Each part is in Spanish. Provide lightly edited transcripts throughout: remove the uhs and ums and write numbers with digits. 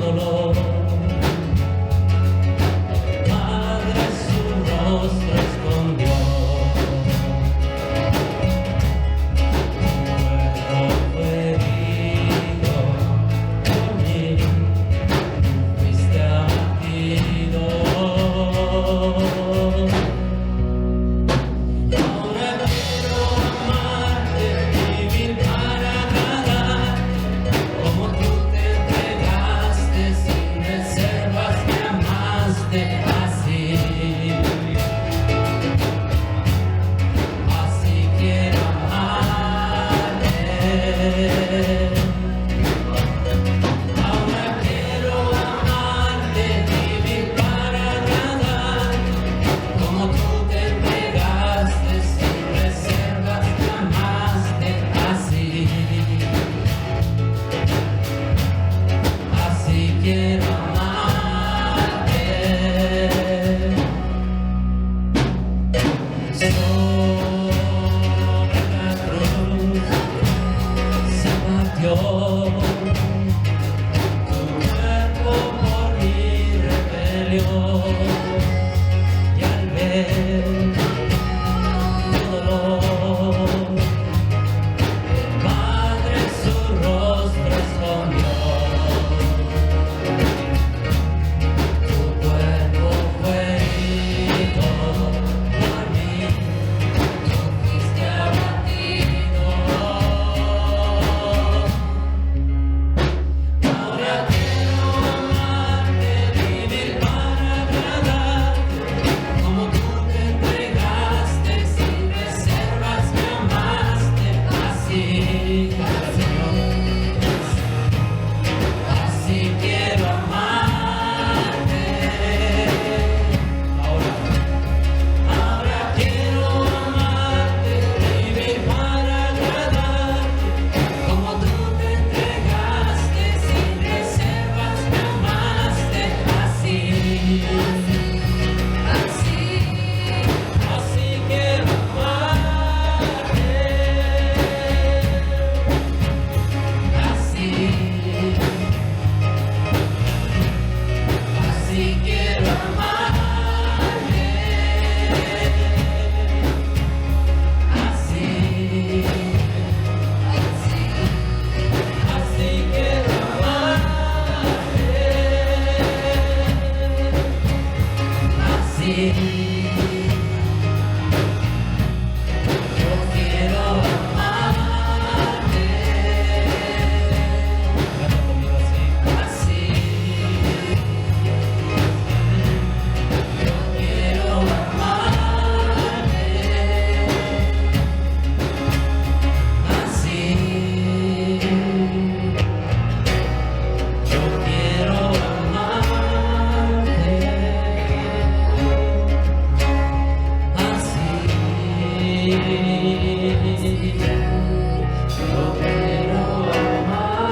dolor. Madre, su rostro escondió. Cuerpo herido por mí, fuiste abatido. Ahora quiero amarte, vivir para agradar, como tú te entregaste sin reservas, me amaste así. Así quiero amarte. Ahora quiero amarte, vivir para agradar, como tú te entregaste sin reservas, me amaste así. Así quiero amarte. Sobre la cruz se partió tu cuerpo por mi rebelión, y al ver tu dolor, el Padre su rostro escondió. Tu cuerpo fue herido por mí, tú fuiste abatido. Ahora quiero amarte, vivir para agradar, como tú te entregaste sin reservas, me amaste así. Señor, así quiero amarte. Ahora quiero amarte, vivir para agradar, como tú te entregaste sin reservas, me amaste así. Así quiero amarte. Así quiero amarte. Así quiero amarte. Así yo quiero amarte. Canta conmigo así. Así yo quiero amarte. Así yo quiero amarte. Así yo quiero amarte.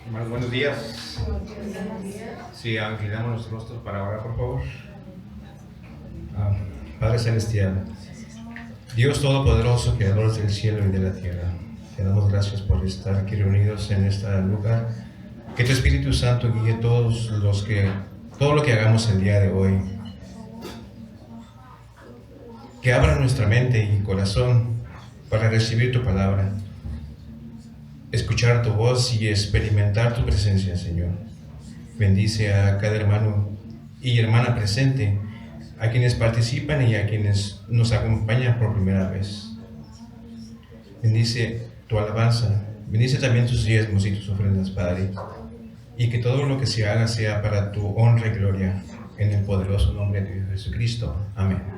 Hermanos, buenos días. Sí, inclinamos nuestros rostros para orar, por favor. Padre Celestial, Dios Todopoderoso, Creador del cielo y de la tierra, te damos gracias por estar aquí reunidos en este lugar. Que tu Espíritu Santo guíe todo lo que hagamos el día de hoy. Que abra nuestra mente y corazón para recibir tu palabra, escuchar tu voz y experimentar tu presencia, Señor. Bendice a cada hermano y hermana presente, a quienes participan y a quienes nos acompañan por primera vez. Bendice tu alabanza, bendice también tus diezmos y tus ofrendas, Padre, y que todo lo que se haga sea para tu honra y gloria, en el poderoso nombre de Jesucristo. Amén.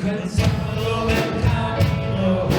Cansado del camino,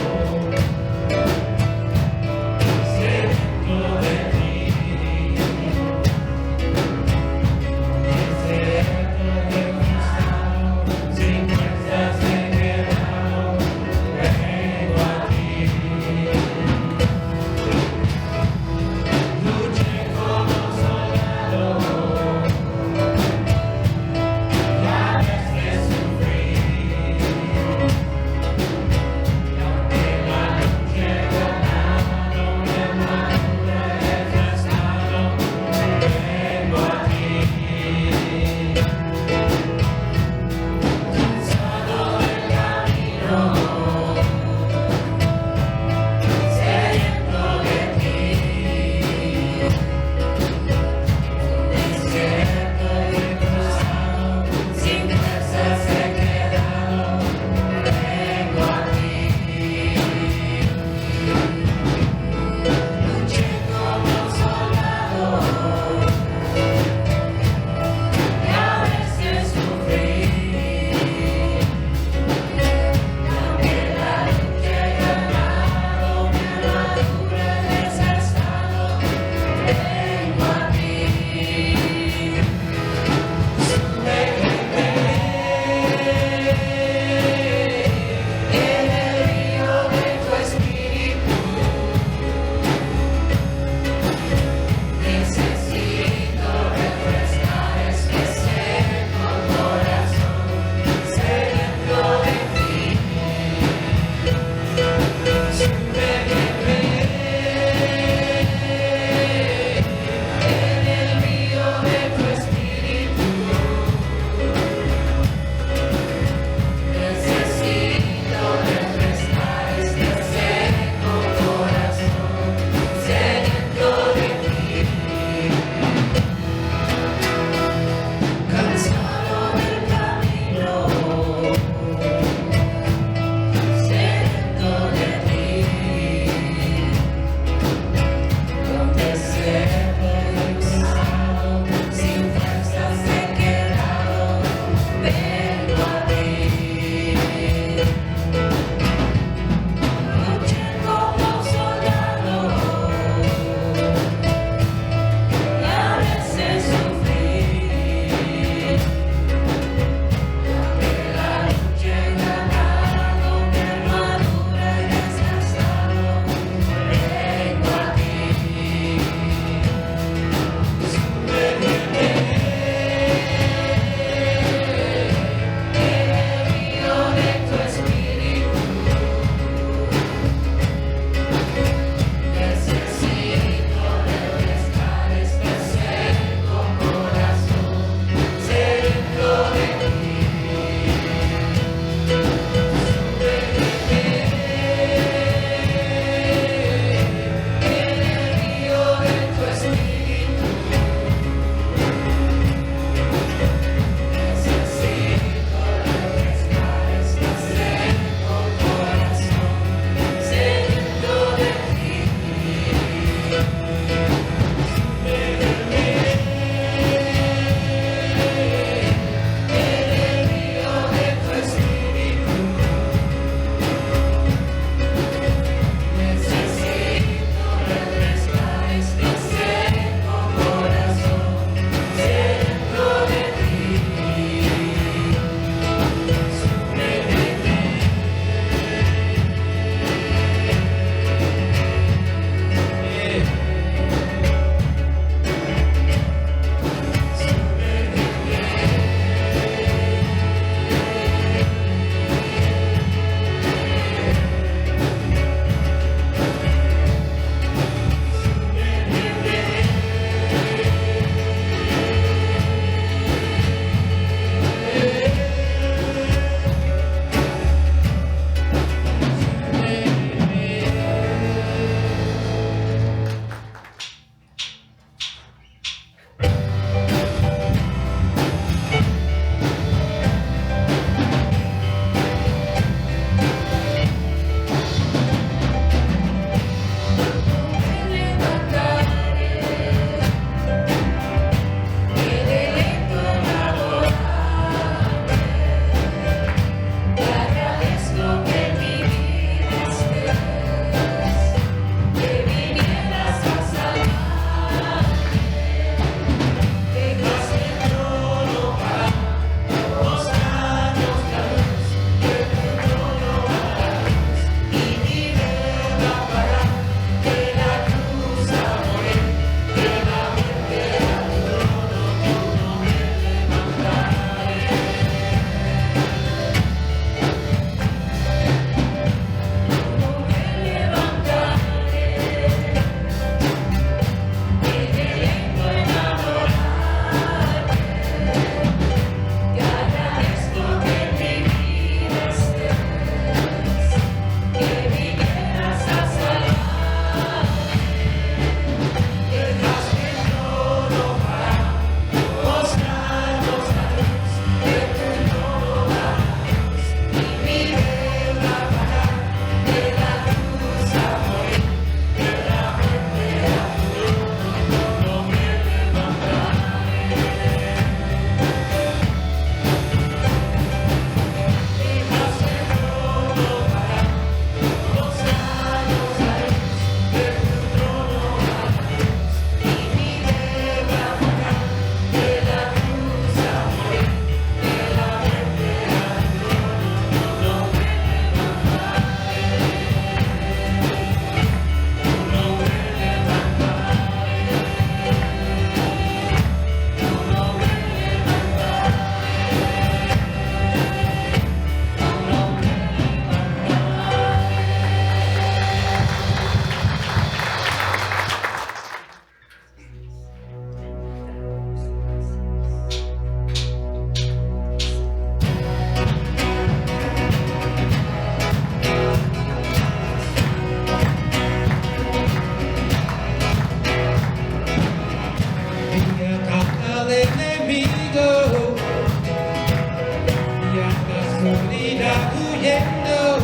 oscuridad huyendo,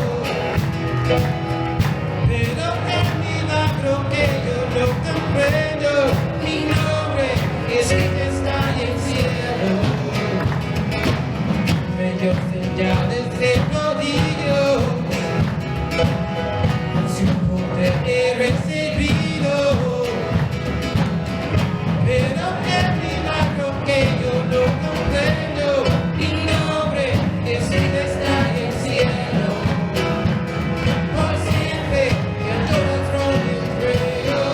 pero el milagro que yo no comprendo, mi nombre es el que está en el cielo. Bello señales de prodigio, su poder he recibido, pero el milagro que yo no comprendo, mi nombre es el que está en el cielo. Por siempre y a todo trono creo.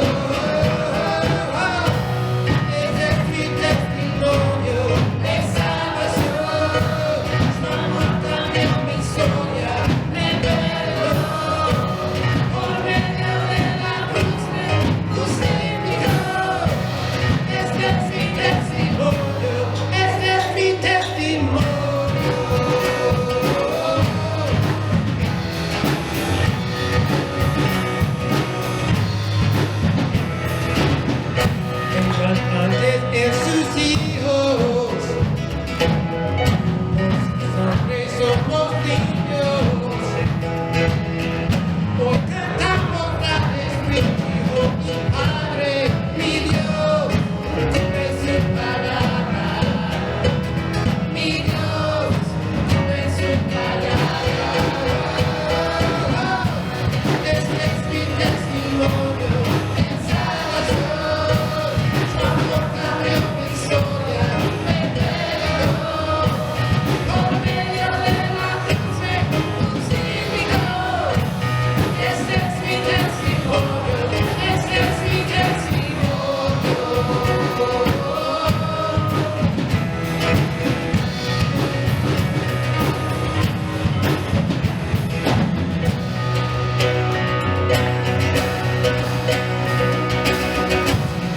Ese es mi testimonio de salvación. Su amor cambió mi historia, me perdonó. Por medio de la cruz me justificó. Este es mi testimonio, este es mi testimonio. Antes en sus hijos, sangre somos niños. Hoy cantamos la Espíritu, mi Padre, mi Dios, cumple su palabra. Mi Dios, cumple su palabra. Este es mi testimonio de salvación. Su amor cambió mi historia, me perdonó. Por medio de la cruz me justificó. Este es mi testimonio, este es mi testimonio.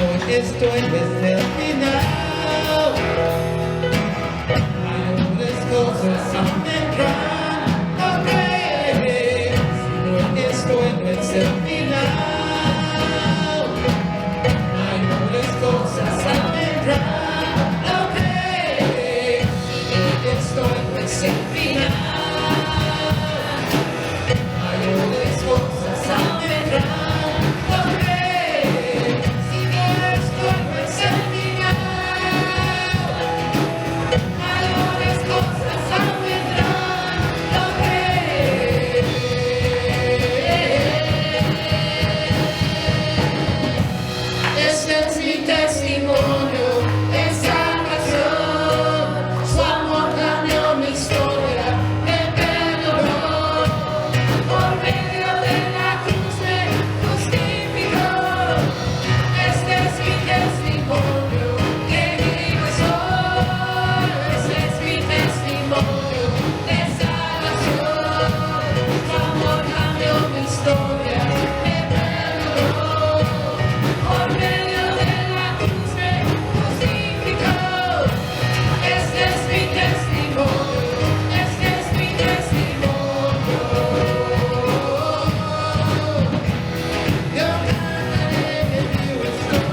Hoy estoy desde el final. Mayores cosas aún vendrán. No creeré. Hoy estoy desde el final. Mayores cosas aún vendrán. No creeré. Hoy estoy desde el final. Mayores cosas aún vendrán. No creeré. Si no estoy desde el final. Mayores cosas aún vendrán. No creeré. Este es mi testimonio de salvación. Su amor cambió mi historia, me perdonó. Por medio de la cruz me justificó. Este es mi testimonio que vivo soy. Este es mi testimonio de salvación. Su amor cambió mi historia, me perdonó. Por medio de la cruz me justificó. Este es mi testimonio, este es mi testimonio. Yo cantaré que vivo estoy.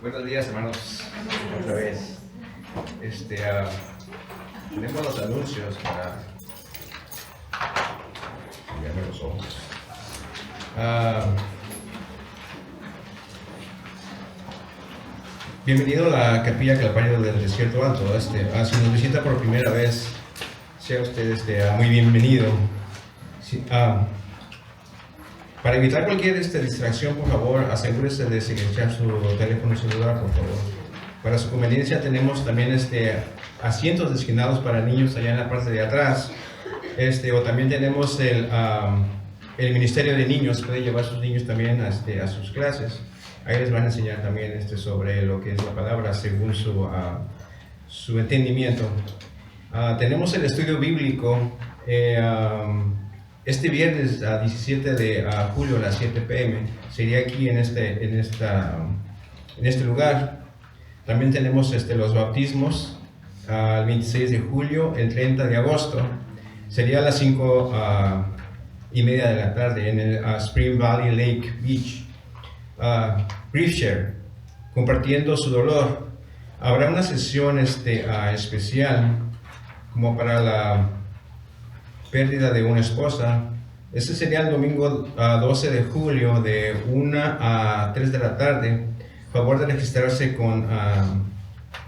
Buenos días, hermanos, otra vez. Tenemos los anuncios para cambiarme los ojos. Bienvenido a la Capilla Calvario del Desierto Alto. Si nos visita por primera vez, sea usted muy bienvenido. Sí, para evitar cualquier distracción, por favor, asegúrese de silenciar su teléfono celular, por favor. Para su conveniencia tenemos también asientos designados para niños allá en la parte de atrás. O también tenemos el Ministerio de Niños, puede llevar a sus niños también a sus clases. Ahí les van a enseñar también sobre lo que es la palabra según su entendimiento. Tenemos el estudio bíblico este viernes 17 de julio a las 7 p.m. Sería aquí en este lugar. También tenemos los bautismos el 26 de julio, el 30 de agosto. Sería a las 5:30 de la tarde en el Spring Valley Lake Beach. Grief Share, compartiendo su dolor. Habrá una sesión especial como para la pérdida de una esposa. Este sería el domingo 12 de julio de 1 a 3 de la tarde. Favor de registrarse con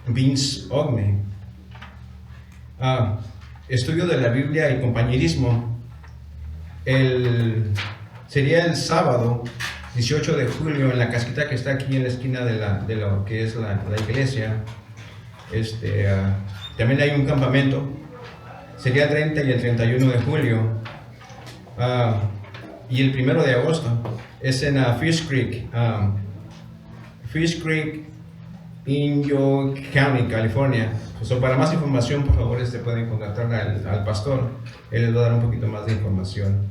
Vince Ogne. Estudio de la Biblia y compañerismo. Sería el sábado 18 de julio en la casita que está aquí en la esquina de lo que es la iglesia. También hay un campamento. Sería el 30 y el 31 de julio. Y el 1 de agosto es en Fish Creek. Fish Creek, in York County, California. Para más información, por favor, pueden contactar al pastor. Él les va a dar un poquito más de información.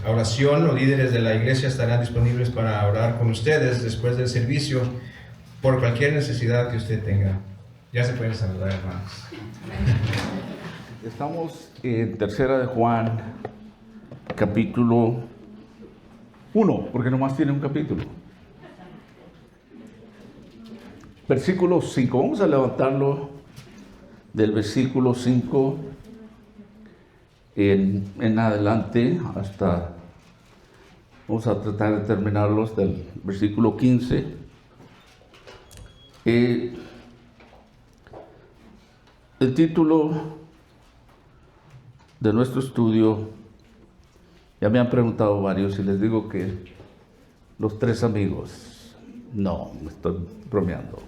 Oración, los líderes de la iglesia estarán disponibles para orar con ustedes después del servicio por cualquier necesidad que usted tenga. Ya se pueden saludar, hermanos. Estamos en Tercera de Juan, capítulo 1, porque nomás tiene un capítulo. Versículo 5, vamos a levantarlo del versículo 5 en adelante hasta, vamos a tratar de terminarlos del versículo 15. El título de nuestro estudio, ya me han preguntado varios y les digo que los 3 amigos. No, me estoy bromeando.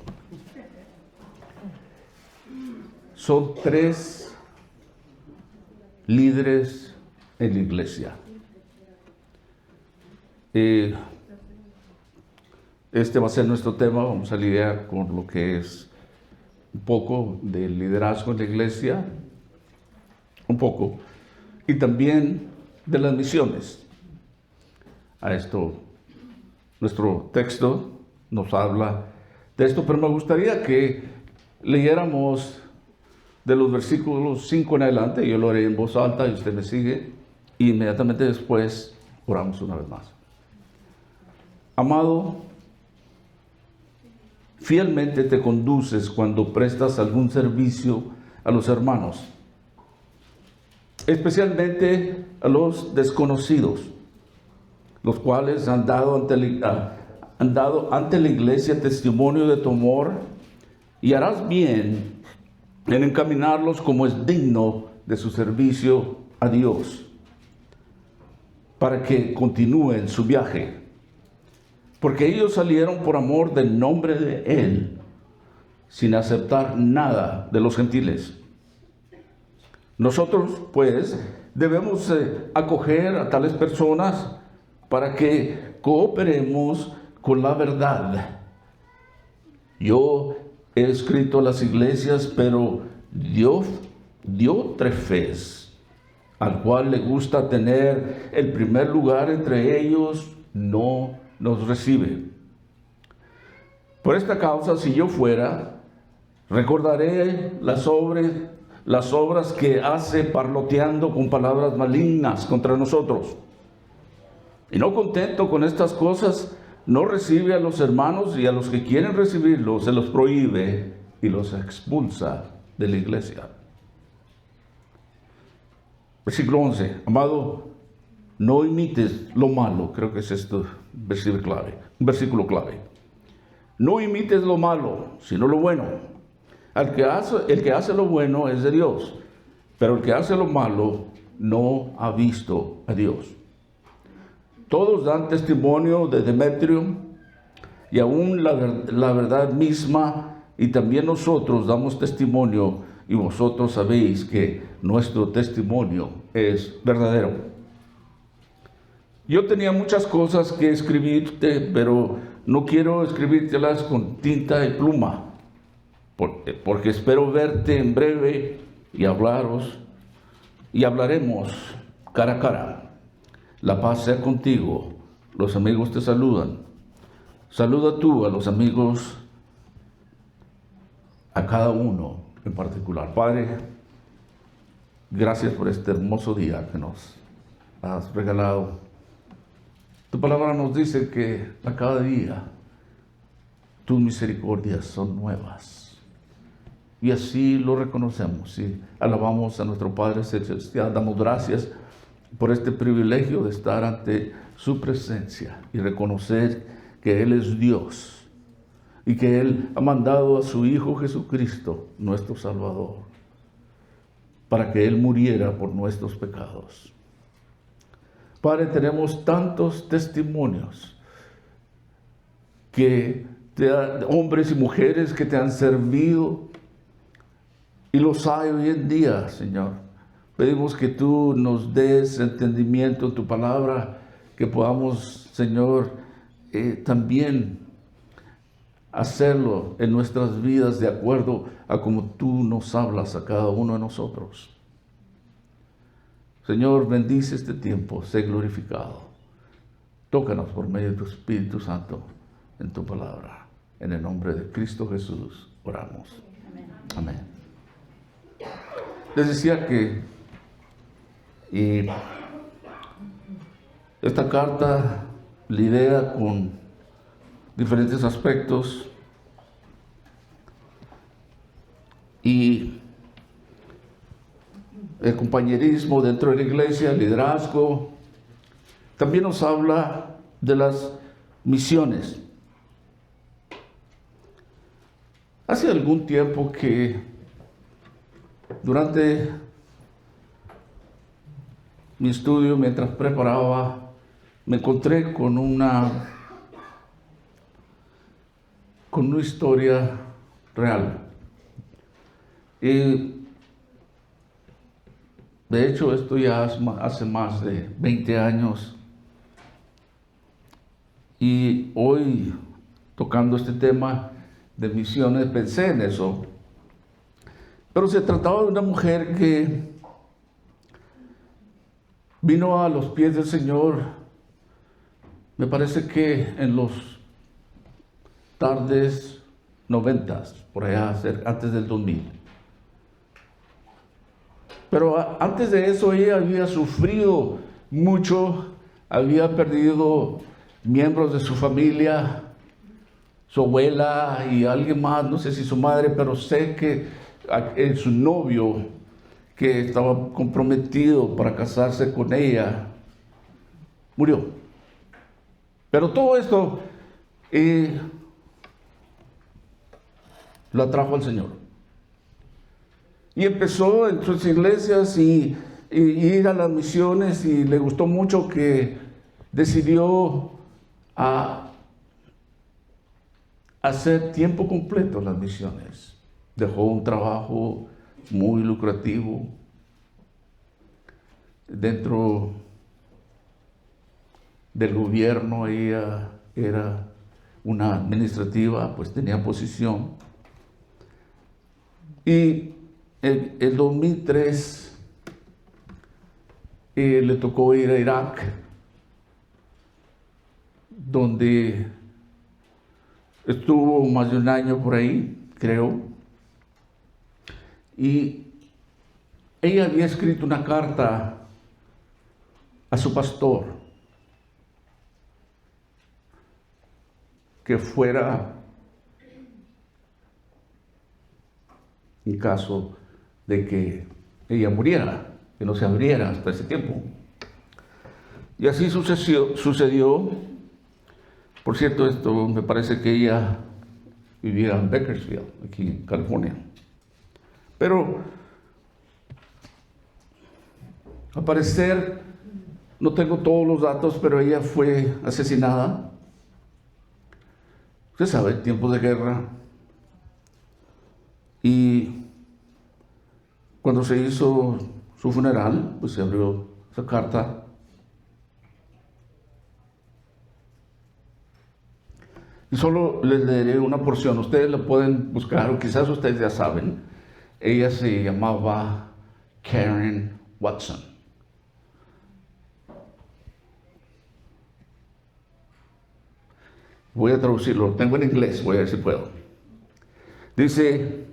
Son 3 líderes en la iglesia. Este va a ser nuestro tema. Vamos a lidiar con lo que es un poco del liderazgo en la iglesia, un poco, y también de las misiones. A esto, nuestro texto nos habla de esto, pero me gustaría que leyéramos de los versículos 5 en adelante. Yo lo haré en voz alta y usted me sigue, y inmediatamente después oramos una vez más. Amado, fielmente te conduces cuando prestas algún servicio a los hermanos, especialmente a los desconocidos, los cuales han dado ante la iglesia testimonio de tu amor, y harás bien en encaminarlos como es digno de su servicio a Dios, para que continúen su viaje, porque ellos salieron por amor del nombre de Él, sin aceptar nada de los gentiles. Nosotros, pues, debemos acoger a tales personas para que cooperemos con la verdad. Yo he escrito a las iglesias, pero Diótrefes, al cual le gusta tener el primer lugar entre ellos, no nos recibe. Por esta causa, si yo fuera, recordaré las obras que hace parloteando con palabras malignas contra nosotros. Y no contento con estas cosas, no recibe a los hermanos, y a los que quieren recibirlos se los prohíbe y los expulsa de la iglesia. Versículo 11. Amado, no imites lo malo. Creo que es esto un versículo clave. No imites lo malo, sino lo bueno. El que hace lo bueno es de Dios, pero el que hace lo malo no ha visto a Dios. Todos dan testimonio de Demetrio, y aún la verdad misma, y también nosotros damos testimonio, y vosotros sabéis que nuestro testimonio es verdadero. Yo tenía muchas cosas que escribirte, pero no quiero escribírtelas con tinta y pluma, porque espero verte en breve y hablaremos cara a cara. La paz sea contigo. Los amigos te saludan. Saluda tú a los amigos, a cada uno en particular. Padre, Gracias por este hermoso día que nos has regalado. Tu palabra nos dice que a cada día tus misericordias son nuevas. Y así lo reconocemos y alabamos a nuestro Padre Celestial. Damos gracias por este privilegio de estar ante su presencia y reconocer que Él es Dios y que Él ha mandado a su Hijo Jesucristo, nuestro Salvador, para que Él muriera por nuestros pecados. Padre, tenemos tantos testimonios hombres y mujeres que te han servido, y los hay hoy en día, Señor. Pedimos que tú nos des entendimiento en tu palabra, que podamos, Señor, también hacerlo en nuestras vidas de acuerdo a como tú nos hablas a cada uno de nosotros. Señor, bendice este tiempo, sé glorificado. Tócanos por medio de tu Espíritu Santo en tu palabra. En el nombre de Cristo Jesús oramos. Amén. Les decía que esta carta lidia con diferentes aspectos y el compañerismo dentro de la iglesia, el liderazgo. También nos habla de las misiones. Hace algún tiempo que durante mi estudio, mientras preparaba, me encontré con una historia real. Y de hecho, esto ya hace más de 20 años. Y hoy, tocando este tema de misiones, pensé en eso. Pero se trataba de una mujer que vino a los pies del Señor, me parece que en los tardes 90, por allá, antes del 2000. Pero antes de eso ella había sufrido mucho, había perdido miembros de su familia, su abuela y alguien más, no sé si su madre, pero sé que su novio, que estaba comprometido para casarse con ella, murió. Pero todo esto lo atrajo al Señor. Y empezó en sus iglesias y ir a las misiones, y le gustó mucho que decidió hacer tiempo completo en las misiones. Dejó un trabajo muy lucrativo dentro del gobierno. Ella era una administrativa, pues tenía posición. Y en el 2003 le tocó ir a Irak, donde estuvo más de un año por ahí, creo. Y ella había escrito una carta a su pastor que fuera, en caso de que ella muriera, que no se abriera hasta ese tiempo. Y así sucedió. Por cierto, esto me parece que ella vivía en Bakersfield, aquí en California. Pero al parecer, no tengo todos los datos, pero ella fue asesinada. Usted sabe, tiempos de guerra. Y cuando se hizo su funeral, pues se abrió esa carta. Y solo les leeré una porción. Ustedes la pueden buscar, o quizás ustedes ya saben. Ella se llamaba Karen Watson. Voy a traducirlo, lo tengo en inglés, voy a ver si puedo. Dice: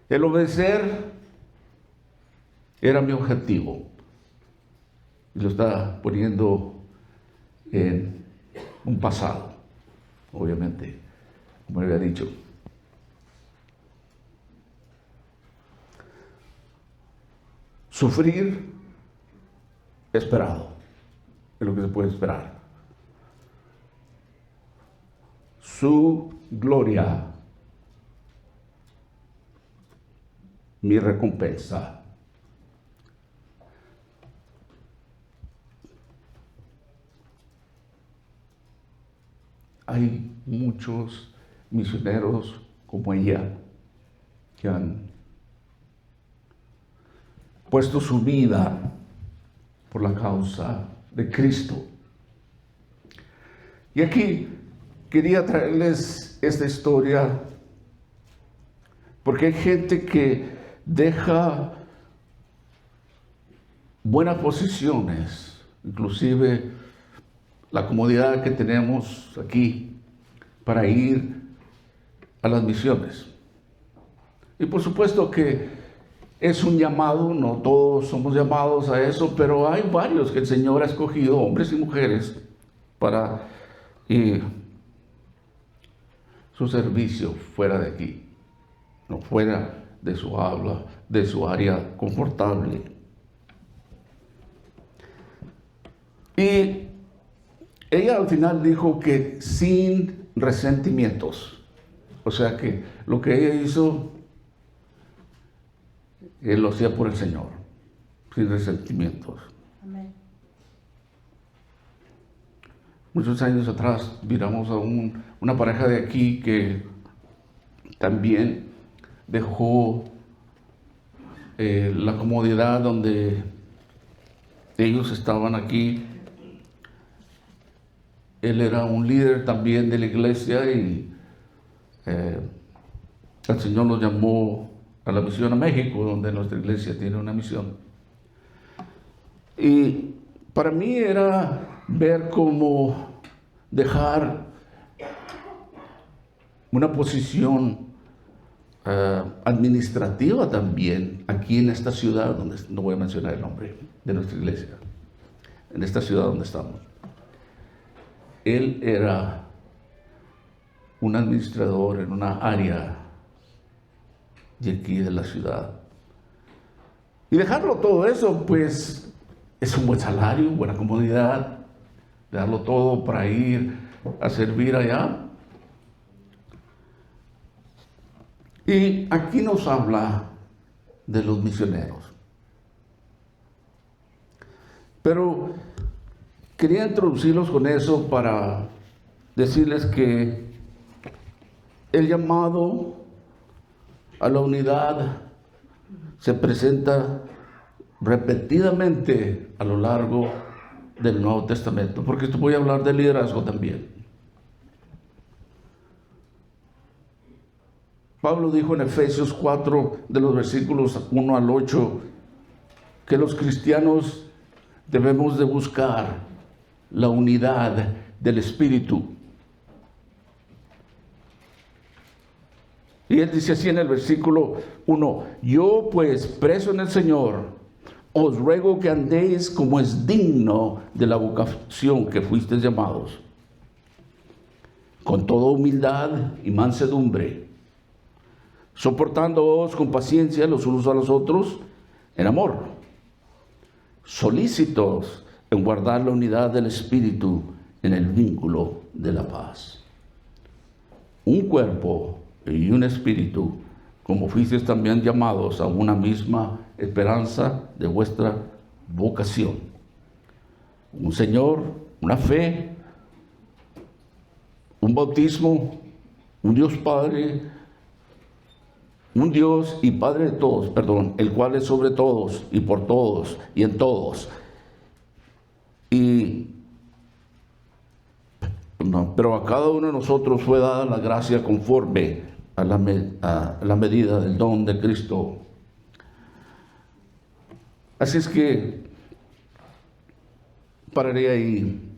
el obedecer era mi objetivo. Y lo está poniendo en un pasado, obviamente, como había dicho. Sufrir esperado, es lo que se puede esperar. Su gloria, mi recompensa. Hay muchos misioneros como ella que han puesto su vida por la causa de Cristo. Y aquí quería traerles esta historia porque hay gente que deja buenas posiciones, inclusive la comodidad que tenemos aquí para ir a las misiones. Y por supuesto que es un llamado, no todos somos llamados a eso, pero hay varios que el Señor ha escogido, hombres y mujeres, para su servicio fuera de aquí, no fuera de su habla, de su área confortable. Y ella al final dijo que sin resentimientos, o sea que lo que ella hizo, él lo hacía por el Señor, sin resentimientos. Amén. Muchos años atrás miramos a una pareja de aquí que también dejó la comodidad donde ellos estaban aquí. Él era un líder también de la iglesia y el Señor nos llamó a la misión a México, donde nuestra iglesia tiene una misión. Y para mí era ver cómo dejar una posición administrativa también aquí en esta ciudad, donde no voy a mencionar el nombre de nuestra iglesia, en esta ciudad donde estamos. Él era un administrador en una área de aquí de la ciudad. Y dejarlo todo eso, pues, es un buen salario, buena comodidad, dejarlo todo para ir a servir allá. Y aquí nos habla de los misioneros. Pero quería introducirlos con eso para decirles que el llamado a la unidad se presenta repetidamente a lo largo del Nuevo Testamento, porque esto voy a hablar de liderazgo también. Pablo dijo en Efesios 4, de los versículos 1 al 8, que los cristianos debemos de buscar la unidad del Espíritu. Y él dice así en el versículo 1, yo pues, preso en el Señor, os ruego que andéis como es digno de la vocación que fuisteis llamados, con toda humildad y mansedumbre, soportándoos con paciencia los unos a los otros en amor, solícitos en guardar la unidad del Espíritu en el vínculo de la paz. Un cuerpo y un espíritu, como fuisteis también llamados a una misma esperanza de vuestra vocación. Un Señor, una fe, un bautismo, un Dios Padre, un Dios y Padre de todos, perdón, el cual es sobre todos y por todos y en todos. Pero a cada uno de nosotros fue dada la gracia conforme a la medida del don de Cristo. Así es que pararé ahí.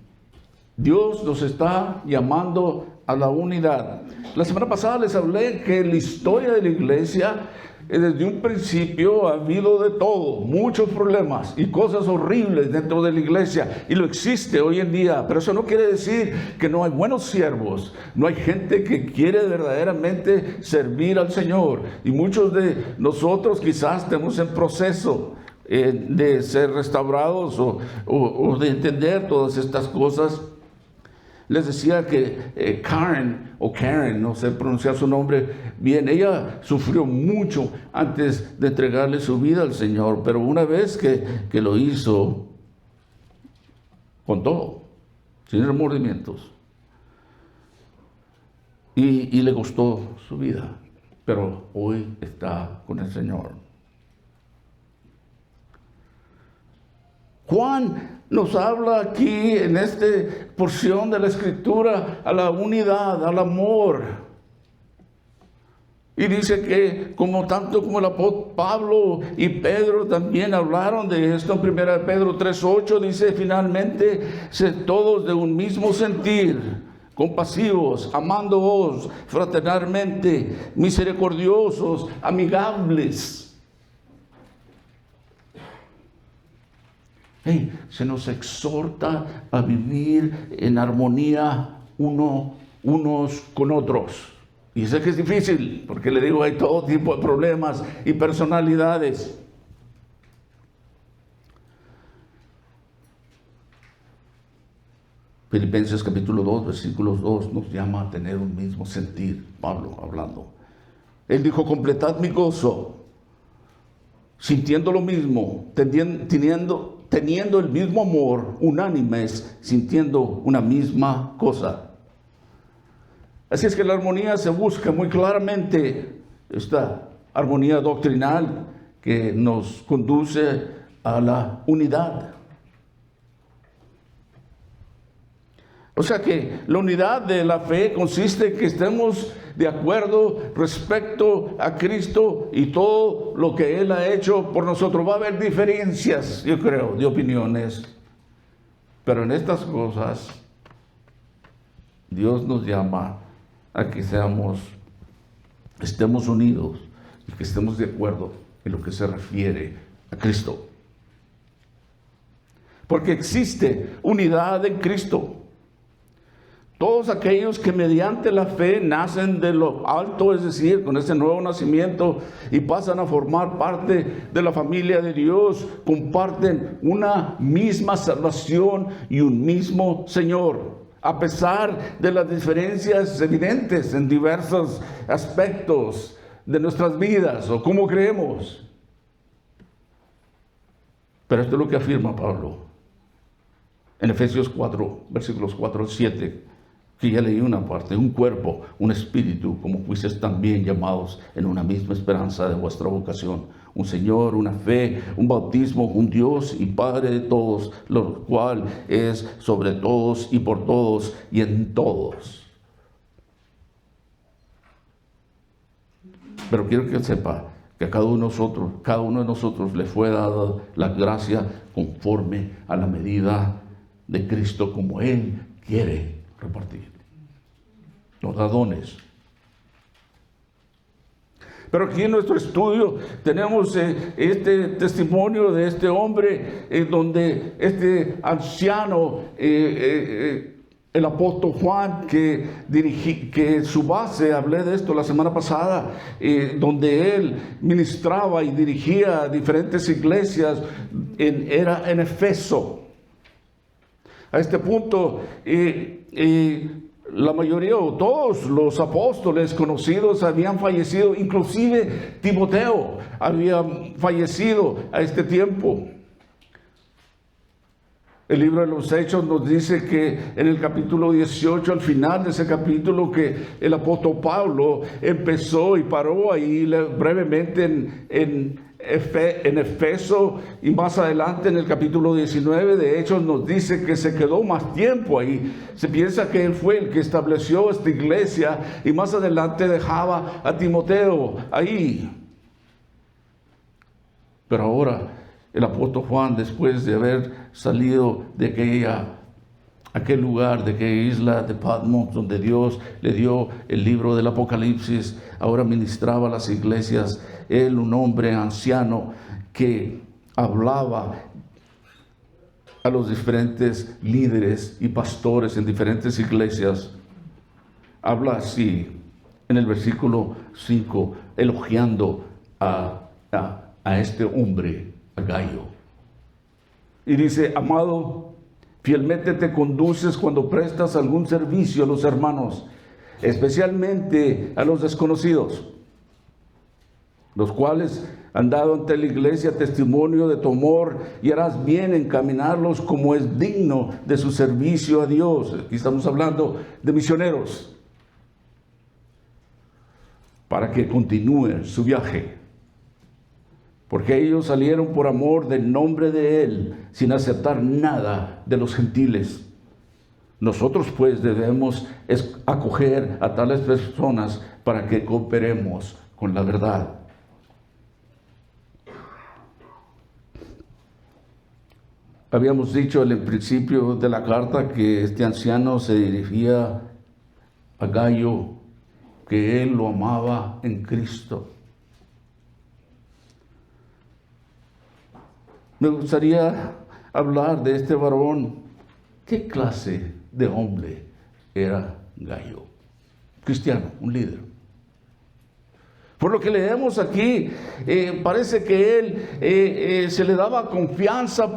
Dios nos está llamando a la unidad. La semana pasada les hablé que la historia de la iglesia desde un principio ha habido de todo, muchos problemas y cosas horribles dentro de la iglesia, y lo existe hoy en día, pero eso no quiere decir que no hay buenos siervos, no hay gente que quiere verdaderamente servir al Señor, y muchos de nosotros quizás estemos en proceso de ser restaurados o de entender todas estas cosas. Les decía que Karen, no sé pronunciar su nombre bien, ella sufrió mucho antes de entregarle su vida al Señor, pero una vez que lo hizo con todo, sin remordimientos, y le costó su vida, pero hoy está con el Señor. Juan nos habla aquí en esta porción de la Escritura a la unidad, al amor. Y dice que tanto como el apóstol Pablo y Pedro también hablaron de esto en 1 Pedro 3:8, dice finalmente, sed todos de un mismo sentir, compasivos, amándoos fraternalmente, misericordiosos, amigables. Se nos exhorta a vivir en armonía unos con otros. Y sé que es difícil, porque le digo, hay todo tipo de problemas y personalidades. Filipenses capítulo 2, versículos 2 nos llama a tener un mismo sentir, Pablo hablando. Él dijo, completad mi gozo, sintiendo lo mismo, teniendo el mismo amor, unánimes, sintiendo una misma cosa. Así es que la armonía se busca muy claramente, esta armonía doctrinal que nos conduce a la unidad. O sea que la unidad de la fe consiste en que estemos de acuerdo respecto a Cristo y todo lo que Él ha hecho por nosotros. Va a haber diferencias, yo creo, de opiniones, pero en estas cosas Dios nos llama a que estemos unidos y que estemos de acuerdo en lo que se refiere a Cristo. Porque existe unidad en Cristo. Todos aquellos que mediante la fe nacen de lo alto, es decir, con este nuevo nacimiento y pasan a formar parte de la familia de Dios, comparten una misma salvación y un mismo Señor, a pesar de las diferencias evidentes en diversos aspectos de nuestras vidas o cómo creemos. Pero esto es lo que afirma Pablo en Efesios 4, versículos 4 al 7. Que ya leí una parte, un cuerpo, un espíritu, como fuisteis también llamados en una misma esperanza de vuestra vocación, un Señor, una fe, un bautismo, un Dios y Padre de todos, lo cual es sobre todos y por todos y en todos. Pero quiero que sepa que a cada uno de nosotros le fue dada la gracia conforme a la medida de Cristo, como Él quiere repartir. Nos da dones. Pero aquí en nuestro estudio tenemos este testimonio de este hombre, donde este anciano, el apóstol Juan, que su base, hablé de esto la semana pasada, donde él ministraba y dirigía diferentes iglesias, era en Efeso. A este punto, la mayoría o todos los apóstoles conocidos habían fallecido, inclusive Timoteo había fallecido a este tiempo. El libro de los Hechos nos dice que en el capítulo 18, al final de ese capítulo, que el apóstol Pablo empezó y paró ahí brevemente en Efeso, y más adelante en el capítulo 19 de Hechos nos dice que se quedó más tiempo ahí. Se piensa que él fue el que estableció esta iglesia y más adelante dejaba a Timoteo ahí. Pero ahora el apóstol Juan, después de haber salido de aquella aquel lugar, de aquella isla de Patmos, donde Dios le dio el libro del Apocalipsis, ahora ministraba a las iglesias. Él, un hombre anciano que hablaba a los diferentes líderes y pastores en diferentes iglesias, habla así en el versículo 5, elogiando a este hombre, a Gayo. Y dice: amado, fielmente te conduces cuando prestas algún servicio a los hermanos, especialmente a los desconocidos, los cuales han dado ante la iglesia testimonio de tu amor, y harás bien en encaminarlos como es digno de su servicio a Dios. Aquí estamos hablando de misioneros, para que continúen su viaje, porque ellos salieron por amor del nombre de Él, sin aceptar nada de los gentiles. Nosotros pues debemos acoger a tales personas para que cooperemos con la verdad. Habíamos dicho en el principio de la carta que este anciano se dirigía a Gayo, que él lo amaba en Cristo. Me gustaría hablar de este varón. ¿Qué clase de hombre era Gayo? Cristiano, un líder. Por lo que leemos aquí, parece que él se le daba confianza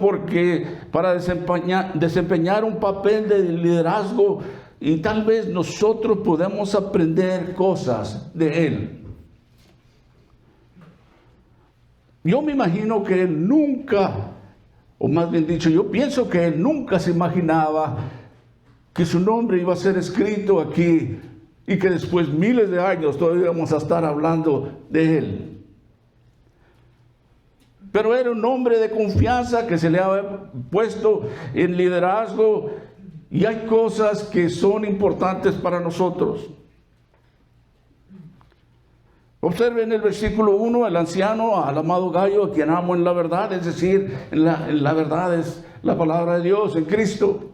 para desempeñar un papel de liderazgo, y tal vez nosotros podemos aprender cosas de él. Yo me imagino que él nunca, o más bien dicho, yo pienso que él nunca se imaginaba que su nombre iba a ser escrito aquí y que después, miles de años, todavía vamos a estar hablando de él. Pero era un hombre de confianza que se le había puesto en liderazgo, y hay cosas que son importantes para nosotros. Observen el versículo 1, el anciano, al amado Gayo, a quien amo en la verdad, es decir, la verdad es la palabra de Dios en Cristo.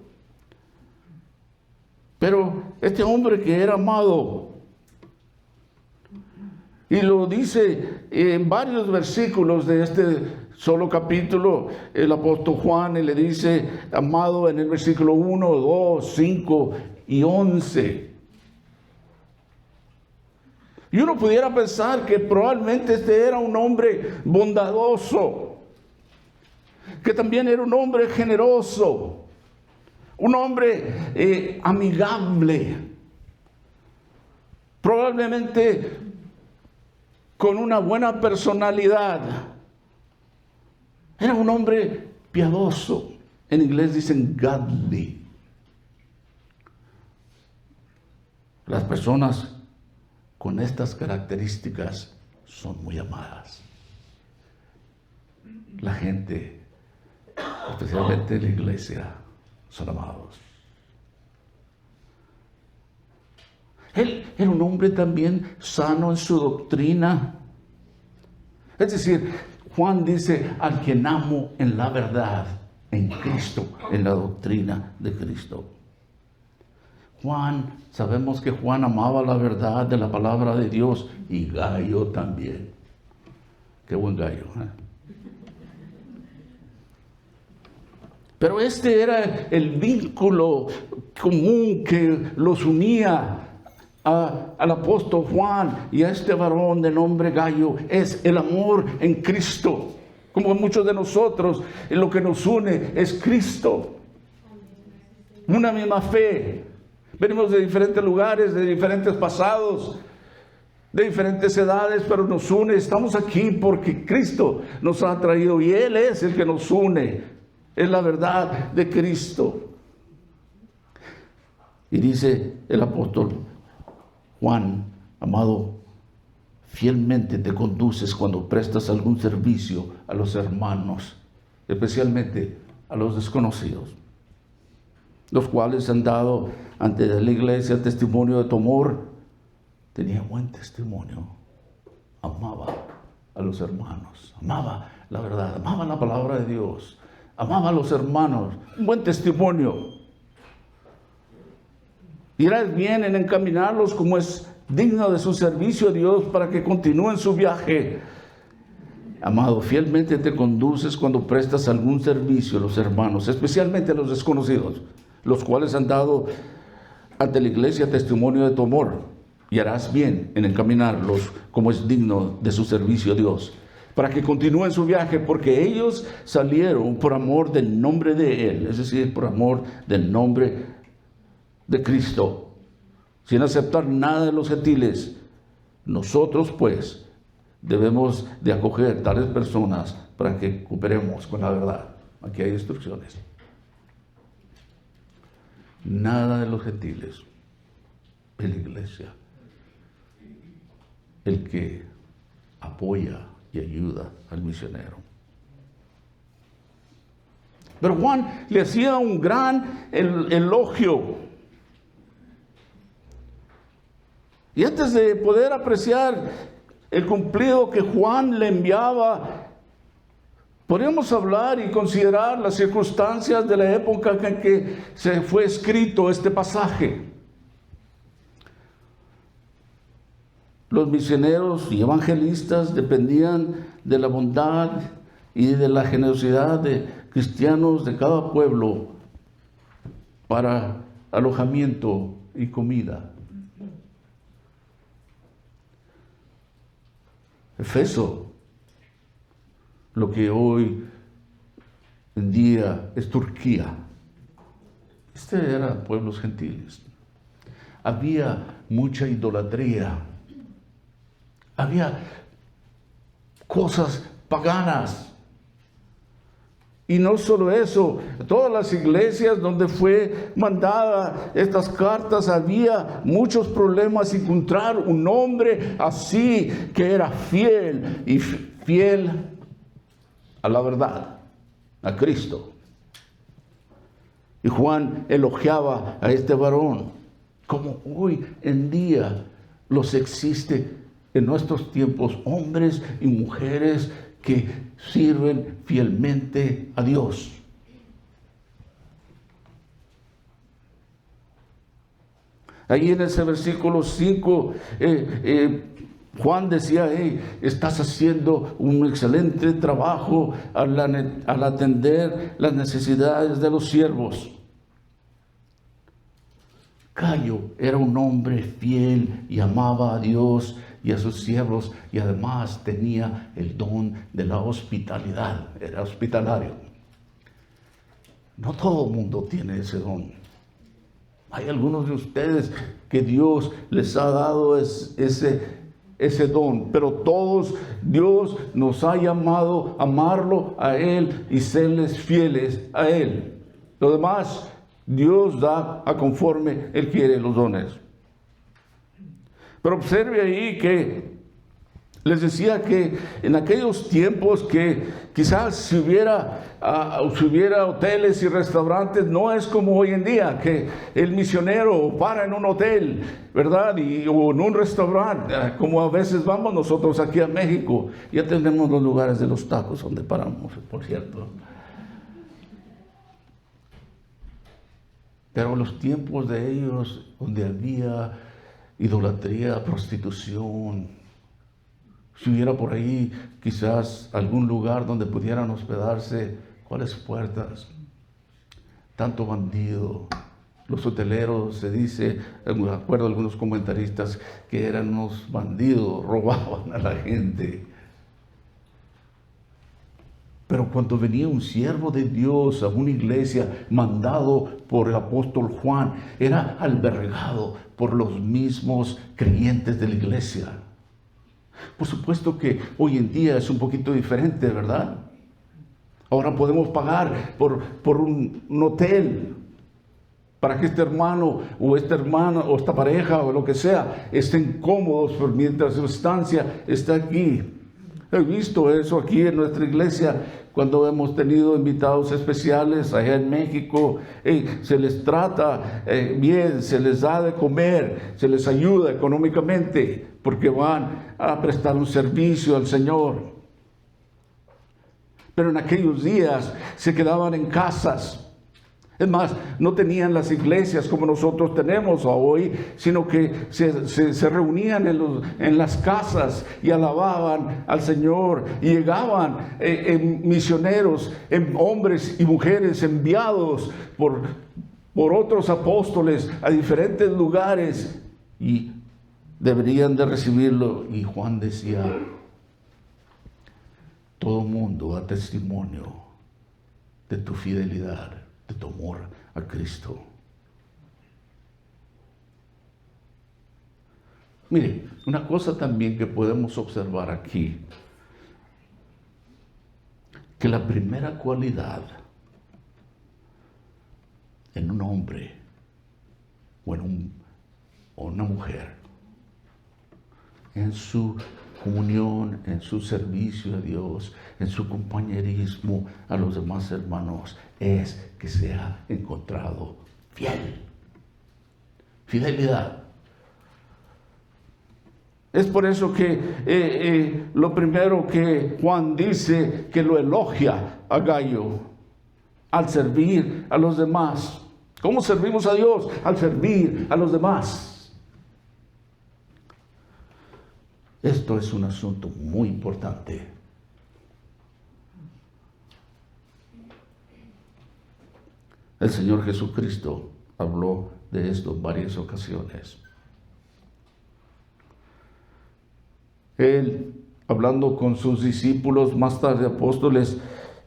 Pero este hombre que era amado, y lo dice en varios versículos de este solo capítulo, el apóstol Juan, y le dice amado en el versículo 1, 2, 5 y 11. Y uno pudiera pensar que probablemente este era un hombre bondadoso, que también era un hombre generoso, un hombre amigable, probablemente con una buena personalidad. Era un hombre piadoso. En inglés dicen godly. Las personas con estas características son muy amadas. La gente, especialmente en la iglesia, son amados. Él era un hombre también sano en su doctrina. Es decir, Juan dice, al quien amo en la verdad, en Cristo, en la doctrina de Cristo. Juan, sabemos que Juan amaba la verdad de la palabra de Dios, y Gayo también. Qué buen Gayo, ¿eh? Pero este era el vínculo común que los unía al apóstol Juan y a este varón de nombre Gayo. Es el amor en Cristo. Como muchos de nosotros, lo que nos une es Cristo. Una misma fe. Venimos de diferentes lugares, de diferentes pasados, de diferentes edades, pero nos une. Estamos aquí porque Cristo nos ha traído, y Él es el que nos une. Es la verdad de Cristo. Y dice el apóstol Juan, amado, fielmente te conduces cuando prestas algún servicio a los hermanos, especialmente a los desconocidos, los cuales han dado ante la iglesia testimonio de tu amor. Tenía buen testimonio, amaba a los hermanos, amaba la verdad, amaba la palabra de Dios, amaba a los hermanos, un buen testimonio. Y harás bien en encaminarlos como es digno de su servicio a Dios para que continúen su viaje. Amado, fielmente te conduces cuando prestas algún servicio a los hermanos, especialmente a los desconocidos, los cuales han dado ante la iglesia testimonio de tu amor, y harás bien en encaminarlos como es digno de su servicio a Dios, para que continúen su viaje, porque ellos salieron por amor del nombre de Él, es decir, por amor del nombre de Cristo, sin aceptar nada de los gentiles. Nosotros, pues, debemos de acoger tales personas para que cooperemos con la verdad. Aquí hay instrucciones. Nada de los gentiles en la iglesia. El que apoya y ayuda al misionero. Pero Juan le hacía un gran elogio. Y antes de poder apreciar el cumplido que Juan le enviaba, podríamos hablar y considerar las circunstancias de la época en que se fue escrito este pasaje. Los misioneros y evangelistas dependían de la bondad y de la generosidad de cristianos de cada pueblo para alojamiento y comida. Efeso, lo que hoy en día es Turquía, eran pueblos gentiles. Había mucha idolatría, había cosas paganas. Y no solo eso, todas las iglesias donde fue mandada estas cartas había muchos problemas encontrar un hombre así que era fiel y fiel a la verdad, a Cristo. Y Juan elogiaba a este varón, como hoy en día los existe en nuestros tiempos, hombres y mujeres que sirven fielmente a Dios. Ahí en ese versículo 5, Juan decía, estás haciendo un excelente trabajo al atender las necesidades de los siervos. Gayo era un hombre fiel y amaba a Dios y a sus siervos, y además tenía el don de la hospitalidad, era hospitalario. No todo el mundo tiene ese don. Hay algunos de ustedes que Dios les ha dado ese don, pero todos Dios nos ha llamado a amarlo a Él y serles fieles a Él. Lo demás, Dios da a conforme Él quiere los dones. Pero observe ahí que les decía que en aquellos tiempos que quizás si hubiera hoteles y restaurantes, no es como hoy en día, que el misionero para en un hotel, ¿verdad? O en un restaurante, como a veces vamos nosotros aquí a México. Ya tenemos los lugares de los tacos donde paramos, por cierto. Pero los tiempos de ellos, donde había idolatría, prostitución, si hubiera por ahí quizás algún lugar donde pudieran hospedarse, ¿cuáles puertas? Tanto bandido. Los hoteleros, se dice, de acuerdo a algunos comentaristas, que eran unos bandidos, robaban a la gente. Pero cuando venía un siervo de Dios a una iglesia mandado por el apóstol Juan, era albergado por los mismos creyentes de la iglesia. Por supuesto que hoy en día es un poquito diferente, ¿verdad? Ahora podemos pagar por un hotel para que este hermano o esta hermana o esta pareja o lo que sea estén cómodos mientras su estancia está aquí. He visto eso aquí en nuestra iglesia cuando hemos tenido invitados especiales allá en México. Se les trata bien, se les da de comer, se les ayuda económicamente porque van a prestar un servicio al Señor. Pero en aquellos días se quedaban en casas Es más, no tenían las iglesias como nosotros tenemos hoy, sino que se reunían en las casas y alababan al Señor. Y llegaban misioneros, hombres y mujeres enviados por otros apóstoles a diferentes lugares y deberían de recibirlo. Y Juan decía, todo mundo da testimonio de tu fidelidad, de tu amor a Cristo. Mire, una cosa también que podemos observar aquí, que la primera cualidad en un hombre o en una mujer, en su comunión, en su servicio a Dios, en su compañerismo a los demás hermanos, es que se ha encontrado fiel. Fidelidad. Es por eso que lo primero que Juan dice, que lo elogia a Gallo, al servir a los demás. ¿Cómo servimos a Dios? Al servir a los demás. Esto es un asunto muy importante. El Señor Jesucristo habló de esto en varias ocasiones. Él, hablando con sus discípulos, más tarde apóstoles,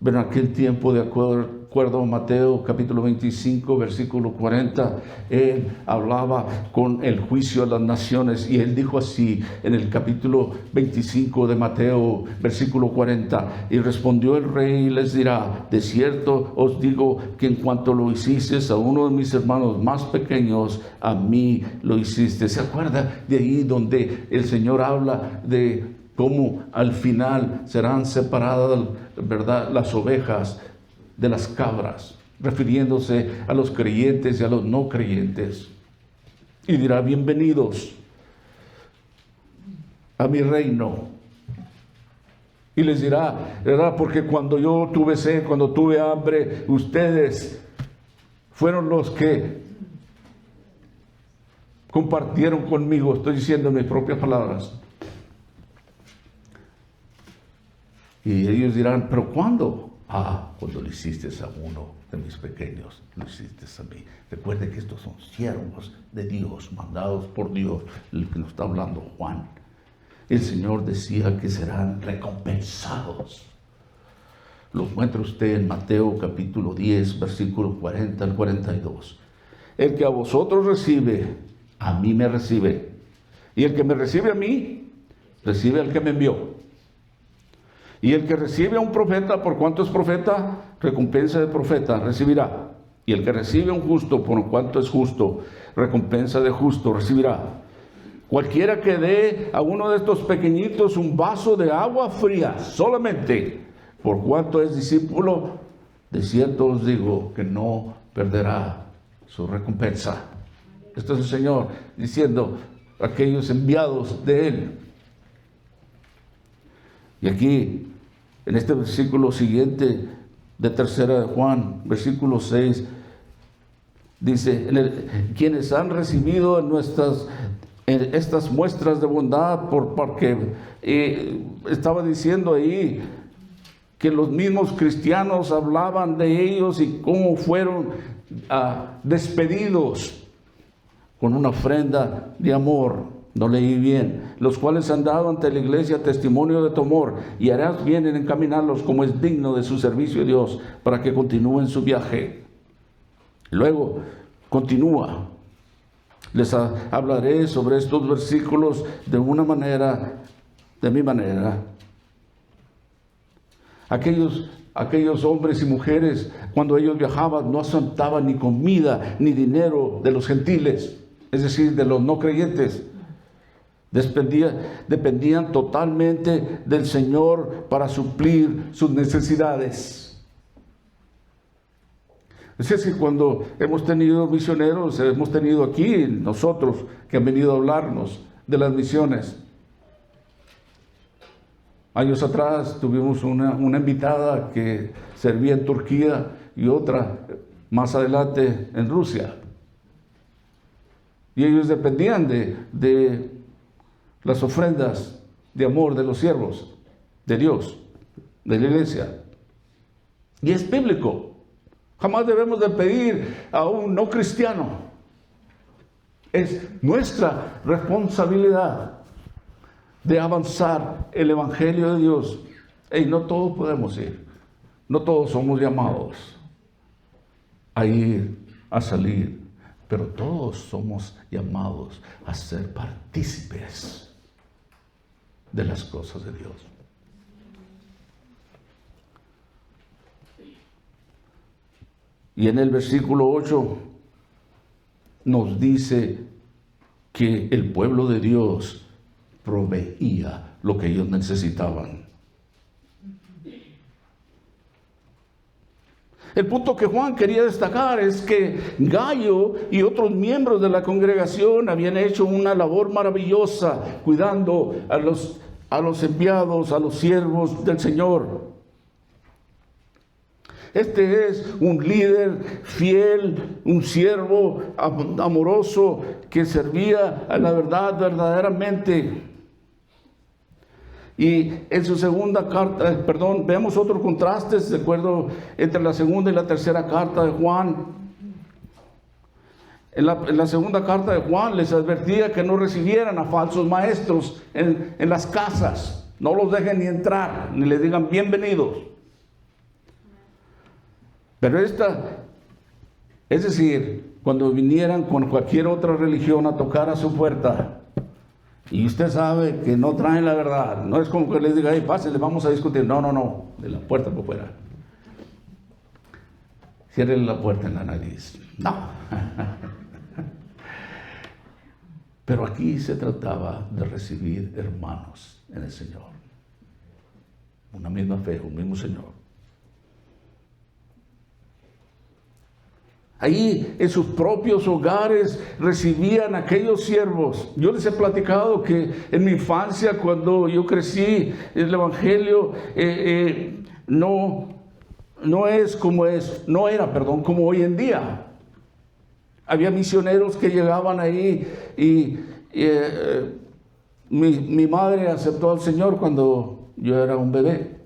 en aquel tiempo, de acuerdo a Mateo capítulo 25, versículo 40, él hablaba con el juicio a las naciones, y él dijo así en el capítulo 25 de Mateo, versículo 40, y respondió el rey y les dirá, de cierto os digo que en cuanto lo hicisteis a uno de mis hermanos más pequeños, a mí lo hiciste. ¿Se acuerda de ahí donde el Señor habla de cómo al final serán separadas, ¿verdad?, las ovejas de las cabras, refiriéndose a los creyentes y a los no creyentes? Y dirá, bienvenidos a mi reino. Y les dirá, ¿verdad?, porque cuando yo tuve sed, cuando tuve hambre, ustedes fueron los que compartieron conmigo. Estoy diciendo mis propias palabras. Y ellos dirán, ¿pero cuándo? Cuando lo hiciste a uno de mis pequeños, lo hiciste a mí. Recuerde que estos son siervos de Dios, mandados por Dios, el que nos está hablando Juan. El Señor decía que serán recompensados. Lo encuentra usted en Mateo capítulo 10, versículo 40 al 42. El que a vosotros recibe, a mí me recibe. Y el que me recibe a mí, recibe al que me envió. Y el que recibe a un profeta, por cuanto es profeta, recompensa de profeta recibirá. Y el que recibe a un justo, por cuanto es justo, recompensa de justo recibirá. Cualquiera que dé a uno de estos pequeñitos un vaso de agua fría, solamente por cuanto es discípulo, de cierto os digo que no perderá su recompensa. Esto es el Señor diciendo a aquellos enviados de Él. Y aquí, en este versículo siguiente de tercera de Juan, versículo 6, dice, quienes han recibido estas muestras de bondad, porque estaba diciendo ahí que los mismos cristianos hablaban de ellos y cómo fueron despedidos con una ofrenda de amor. No leí bien. Los cuales han dado ante la iglesia testimonio de tu amor, y harás bien en encaminarlos como es digno de su servicio a Dios, para que continúen su viaje. Luego continúa. Les hablaré sobre estos versículos de mi manera. Aquellos hombres y mujeres, cuando ellos viajaban, no aceptaban ni comida ni dinero de los gentiles, es decir, de los no creyentes. Dependían totalmente del Señor para suplir sus necesidades. Así es que cuando hemos tenido misioneros, hemos tenido aquí nosotros que han venido a hablarnos de las misiones. Años atrás tuvimos una invitada que servía en Turquía y otra más adelante en Rusia. Y ellos dependían de las ofrendas de amor de los siervos de Dios, de la iglesia. Y es bíblico. Jamás debemos de pedir a un no cristiano. Es nuestra responsabilidad de avanzar el Evangelio de Dios. Y no todos podemos ir. No todos somos llamados a ir, a salir. Pero todos somos llamados a ser partícipes de las cosas de Dios. Y en el versículo 8 nos dice que el pueblo de Dios proveía lo que ellos necesitaban. El punto que Juan quería destacar es que Gayo y otros miembros de la congregación habían hecho una labor maravillosa cuidando a los enviados, a los siervos del Señor. Este es un líder fiel, un siervo amoroso que servía a la verdad verdaderamente. Y en su segunda carta, vemos otros contrastes de acuerdo entre la segunda y la tercera carta de Juan. En la segunda carta de Juan les advertía que no recibieran a falsos maestros en las casas. No los dejen ni entrar, ni les digan bienvenidos. Pero es decir, cuando vinieran con cualquier otra religión a tocar a su puerta, y usted sabe que no traen la verdad, no es como que les diga, hey, pásenle, vamos a discutir. No, de la puerta por fuera. Cierren la puerta en la nariz. No. Pero aquí se trataba de recibir hermanos en el Señor. Una misma fe, un mismo Señor. Ahí en sus propios hogares recibían a aquellos siervos. Yo les he platicado que en mi infancia, cuando yo crecí, el Evangelio no era como hoy en día. Había misioneros que llegaban ahí y mi madre aceptó al Señor cuando yo era un bebé.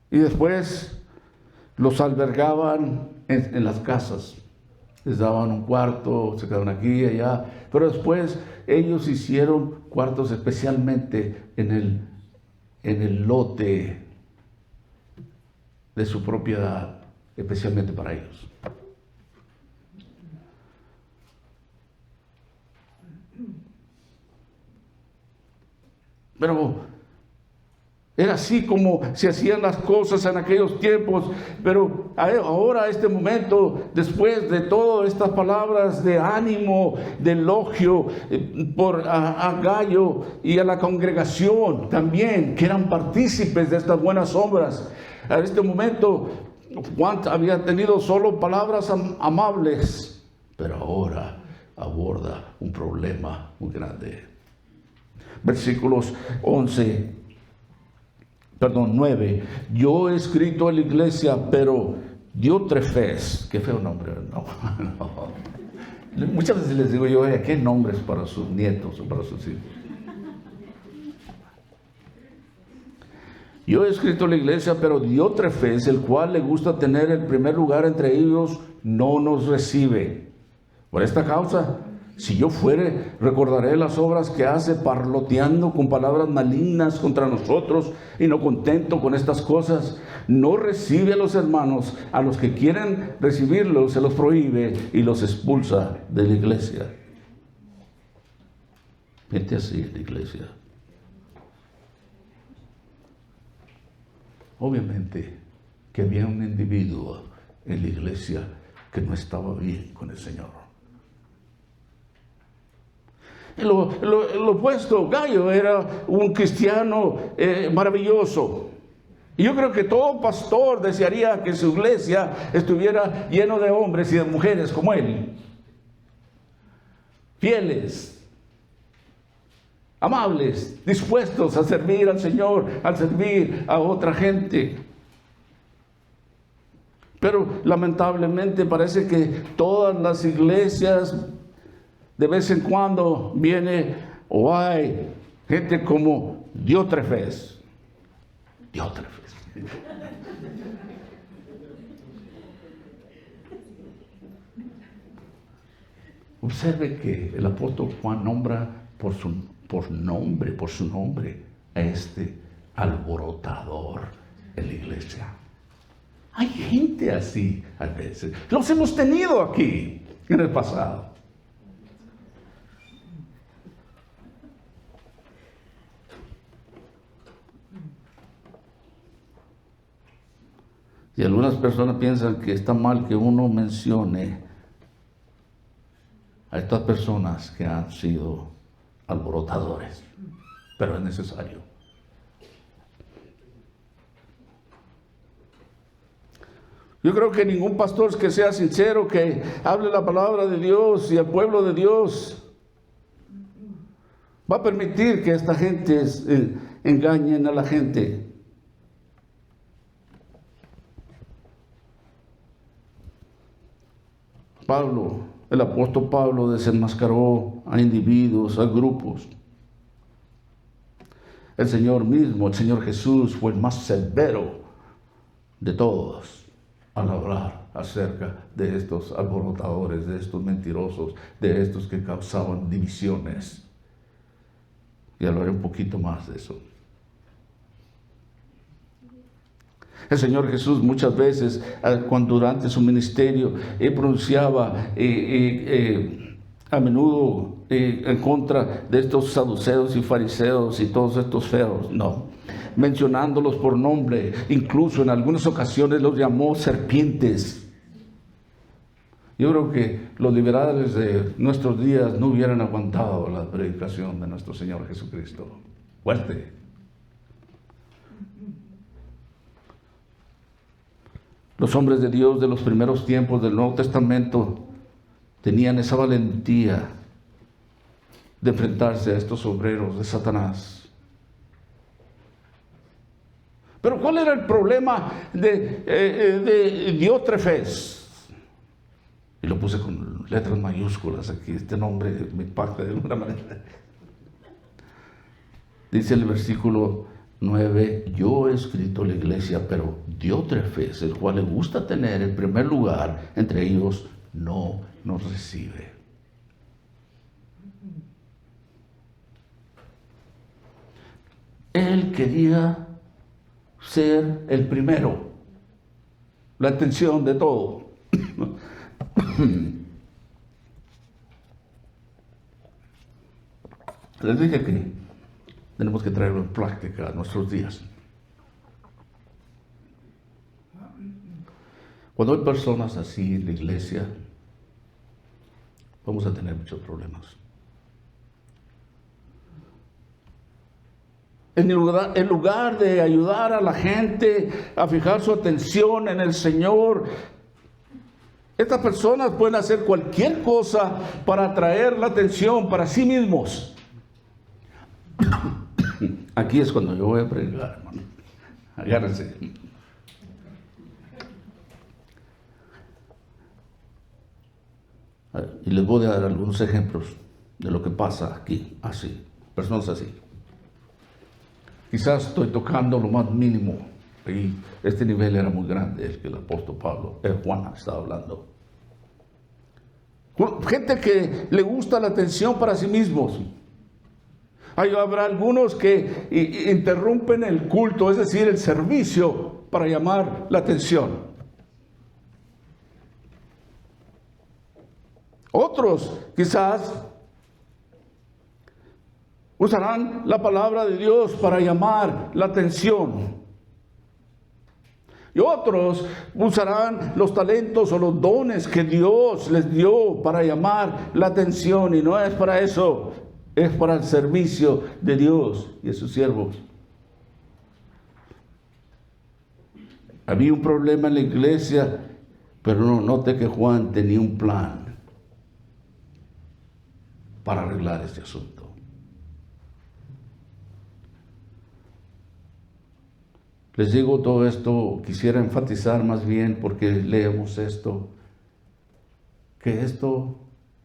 Y después los albergaban en las casas. Les daban un cuarto, se quedaban aquí y allá. Pero después ellos hicieron cuartos especialmente en el lote de su propiedad, especialmente para ellos. Pero era así como se hacían las cosas en aquellos tiempos. Pero ahora, a este momento, después de todas estas palabras de ánimo, de elogio a Gayo y a la congregación también, que eran partícipes de estas buenas obras, a este momento Juan había tenido solo palabras amables, pero ahora aborda un problema muy grande. Versículos 9. Yo he escrito a la iglesia, pero Diótrefes, qué feo nombre, no. Muchas veces les digo yo, ¿qué nombres para sus nietos o para sus hijos? Yo he escrito a la iglesia, pero Diótrefes, el cual le gusta tener el primer lugar entre ellos, no nos recibe. Por esta causa, si yo fuere, recordaré las obras que hace, parloteando con palabras malignas contra nosotros, y no contento con estas cosas, no recibe a los hermanos. A los que quieren recibirlos se los prohíbe y los expulsa de la iglesia. Gente así en la iglesia. Obviamente que había un individuo en la iglesia que no estaba bien con el Señor. Lo opuesto, Gayo era un cristiano maravilloso. Y yo creo que todo pastor desearía que su iglesia estuviera lleno de hombres y de mujeres como él. Fieles, amables, dispuestos a servir al Señor, a servir a otra gente. Pero lamentablemente parece que todas las iglesias de vez en cuando viene o hay gente como Diótrefes. Diótrefes. Observe que el apóstol Juan nombra por su nombre a este alborotador en la iglesia. Hay gente así a veces. Los hemos tenido aquí en el pasado. Y algunas personas piensan que está mal que uno mencione a estas personas que han sido alborotadores, pero es necesario. Yo creo que ningún pastor que sea sincero, que hable la palabra de Dios y al pueblo de Dios, va a permitir que esta gente engañen a la gente. El apóstol Pablo desenmascaró a individuos, a grupos. El Señor mismo, el Señor Jesús, fue el más severo de todos al hablar acerca de estos alborotadores, de estos mentirosos, de estos que causaban divisiones. Y hablaré un poquito más de eso. El Señor Jesús muchas veces, cuando durante su ministerio, pronunciaba a menudo en contra de estos saduceos y fariseos y todos estos feos, no, mencionándolos por nombre, incluso en algunas ocasiones los llamó serpientes. Yo creo que los liberales de nuestros días no hubieran aguantado la predicación de nuestro Señor Jesucristo. Fuerte. Los hombres de Dios de los primeros tiempos del Nuevo Testamento tenían esa valentía de enfrentarse a estos obreros de Satanás. Pero ¿cuál era el problema de Diótrefes? Y lo puse con letras mayúsculas aquí, este nombre me impacta de alguna manera. Dice el versículo 9, yo he escrito a la iglesia, pero Diótrefes, el cual le gusta tener el primer lugar entre ellos, no nos recibe. Él quería ser el primero, la atención de todo. Les dije que tenemos que traerlo en práctica a nuestros días. Cuando hay personas así en la iglesia, vamos a tener muchos problemas. En lugar de ayudar a la gente a fijar su atención en el Señor, estas personas pueden hacer cualquier cosa para atraer la atención para sí mismos. Aquí es cuando yo voy a predicar, hermano. Agárrense. Y les voy a dar algunos ejemplos de lo que pasa aquí, así, personas así. Quizás estoy tocando lo más mínimo, y este nivel era muy grande, el que el apóstol Juan estaba hablando. Gente que le gusta la atención para sí mismos. Habrá algunos que interrumpen el culto, es decir, el servicio, para llamar la atención. Otros quizás usarán la palabra de Dios para llamar la atención. Y otros usarán los talentos o los dones que Dios les dio para llamar la atención. Y no es para eso, es para el servicio de Dios y de sus siervos. Había un problema en la iglesia, pero no, note que Juan tenía un plan para arreglar este asunto. Les digo todo esto, quisiera enfatizar más bien porque leemos esto, que esto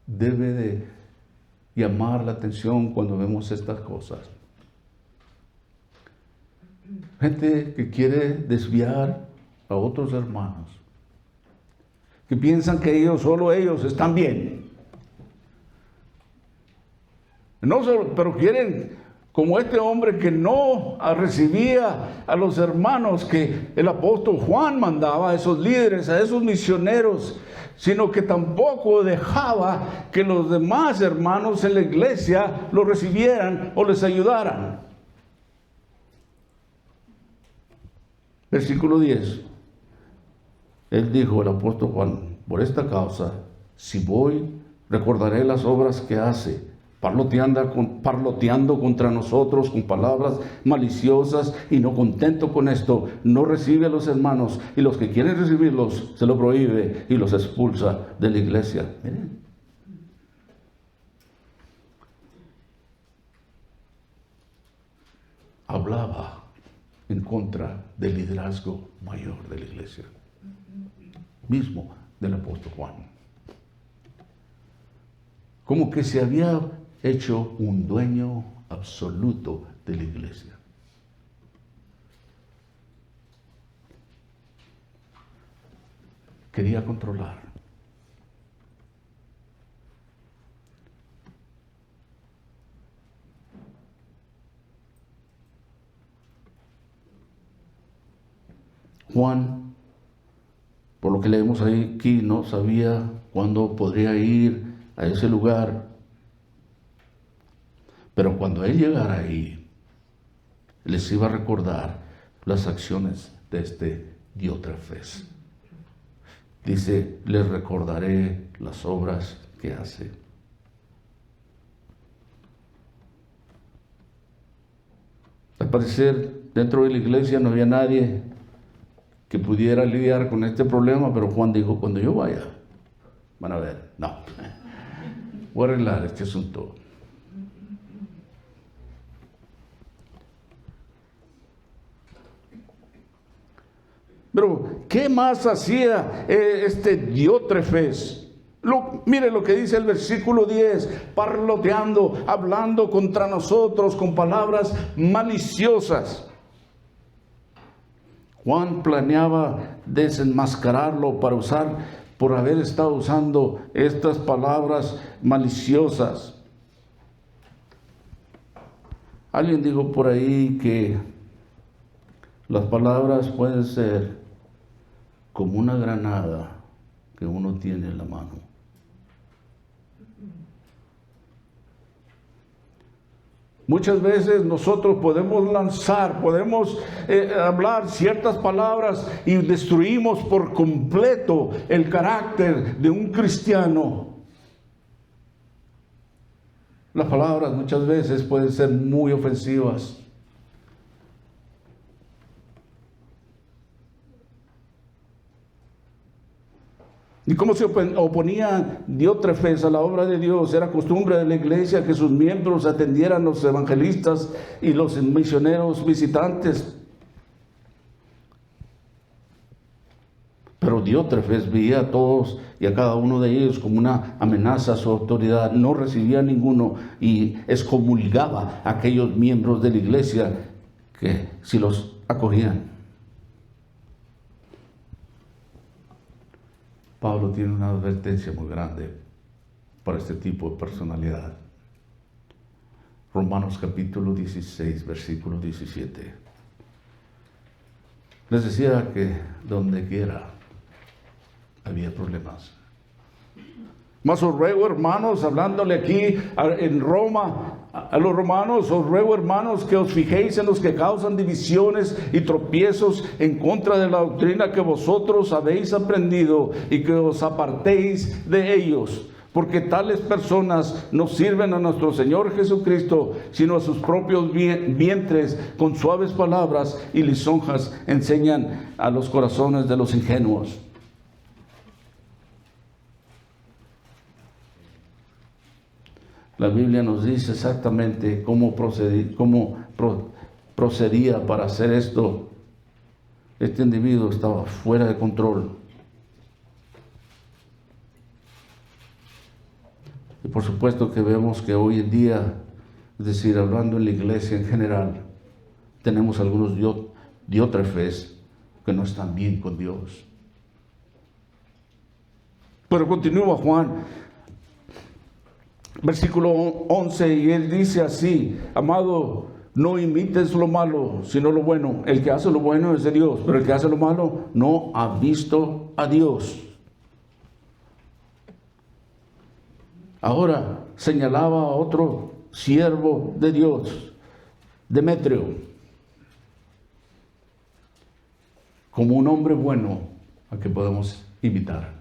debe de llamar la atención cuando vemos estas cosas. Gente que quiere desviar a otros hermanos, que piensan que solo ellos están bien. No solo, pero quieren, como este hombre que no recibía a los hermanos que el apóstol Juan mandaba, a esos líderes, a esos misioneros, sino que tampoco dejaba que los demás hermanos en la iglesia lo recibieran o les ayudaran. Versículo 10. Él dijo, el apóstol Juan, por esta causa, si voy, recordaré las obras que hace, parloteando contra nosotros con palabras maliciosas, y no contento con esto, no recibe a los hermanos, y los que quieren recibirlos se lo prohíbe y los expulsa de la iglesia. Miren. Hablaba en contra del liderazgo mayor de la iglesia, mismo del apóstol Juan. Como que se había hecho un dueño absoluto de la iglesia. Quería controlar. Juan, por lo que leemos aquí, no sabía cuándo podría ir a ese lugar. Pero cuando él llegara ahí, les iba a recordar las acciones de este Diótrefes. Dice, les recordaré las obras que hace. Al parecer, dentro de la iglesia no había nadie que pudiera lidiar con este problema, pero Juan dijo, cuando yo vaya, van a ver, no, voy a arreglar este asunto. Pero, ¿qué más hacía este Diótrefes? Mire lo que dice el versículo 10, parloteando, hablando contra nosotros con palabras maliciosas. Juan planeaba desenmascararlo por haber estado usando estas palabras maliciosas. Alguien dijo por ahí que las palabras pueden ser como una granada que uno tiene en la mano. Muchas veces nosotros podemos hablar ciertas palabras y destruimos por completo el carácter de un cristiano. Las palabras muchas veces pueden ser muy ofensivas. ¿Y cómo se oponía Diótrefes a la obra de Dios? Era costumbre de la iglesia que sus miembros atendieran a los evangelistas y los misioneros visitantes. Pero Diótrefes veía a todos y a cada uno de ellos como una amenaza a su autoridad. No recibía a ninguno y excomulgaba a aquellos miembros de la iglesia que si los acogían. Pablo tiene una advertencia muy grande para este tipo de personalidad. Romanos capítulo 16, versículo 17. Les decía que donde quiera había problemas. Mas os ruego, hermanos, hablándole aquí en Roma a los romanos, os ruego, hermanos, que os fijéis en los que causan divisiones y tropiezos en contra de la doctrina que vosotros habéis aprendido, y que os apartéis de ellos, porque tales personas no sirven a nuestro Señor Jesucristo, sino a sus propios vientres. Con suaves palabras y lisonjas enseñan a los corazones de los ingenuos. La Biblia nos dice exactamente cómo procedía para hacer esto este individuo estaba fuera de control. Y por supuesto que vemos que hoy en día, es decir, hablando en la iglesia en general, tenemos algunos diótrefes que no están bien con Dios. Pero continúa Juan, versículo 11, y él dice así: amado, no imites lo malo, sino lo bueno. El que hace lo bueno es de Dios, pero el que hace lo malo no ha visto a Dios. Ahora señalaba a otro siervo de Dios, Demetrio, como un hombre bueno al que podemos imitar.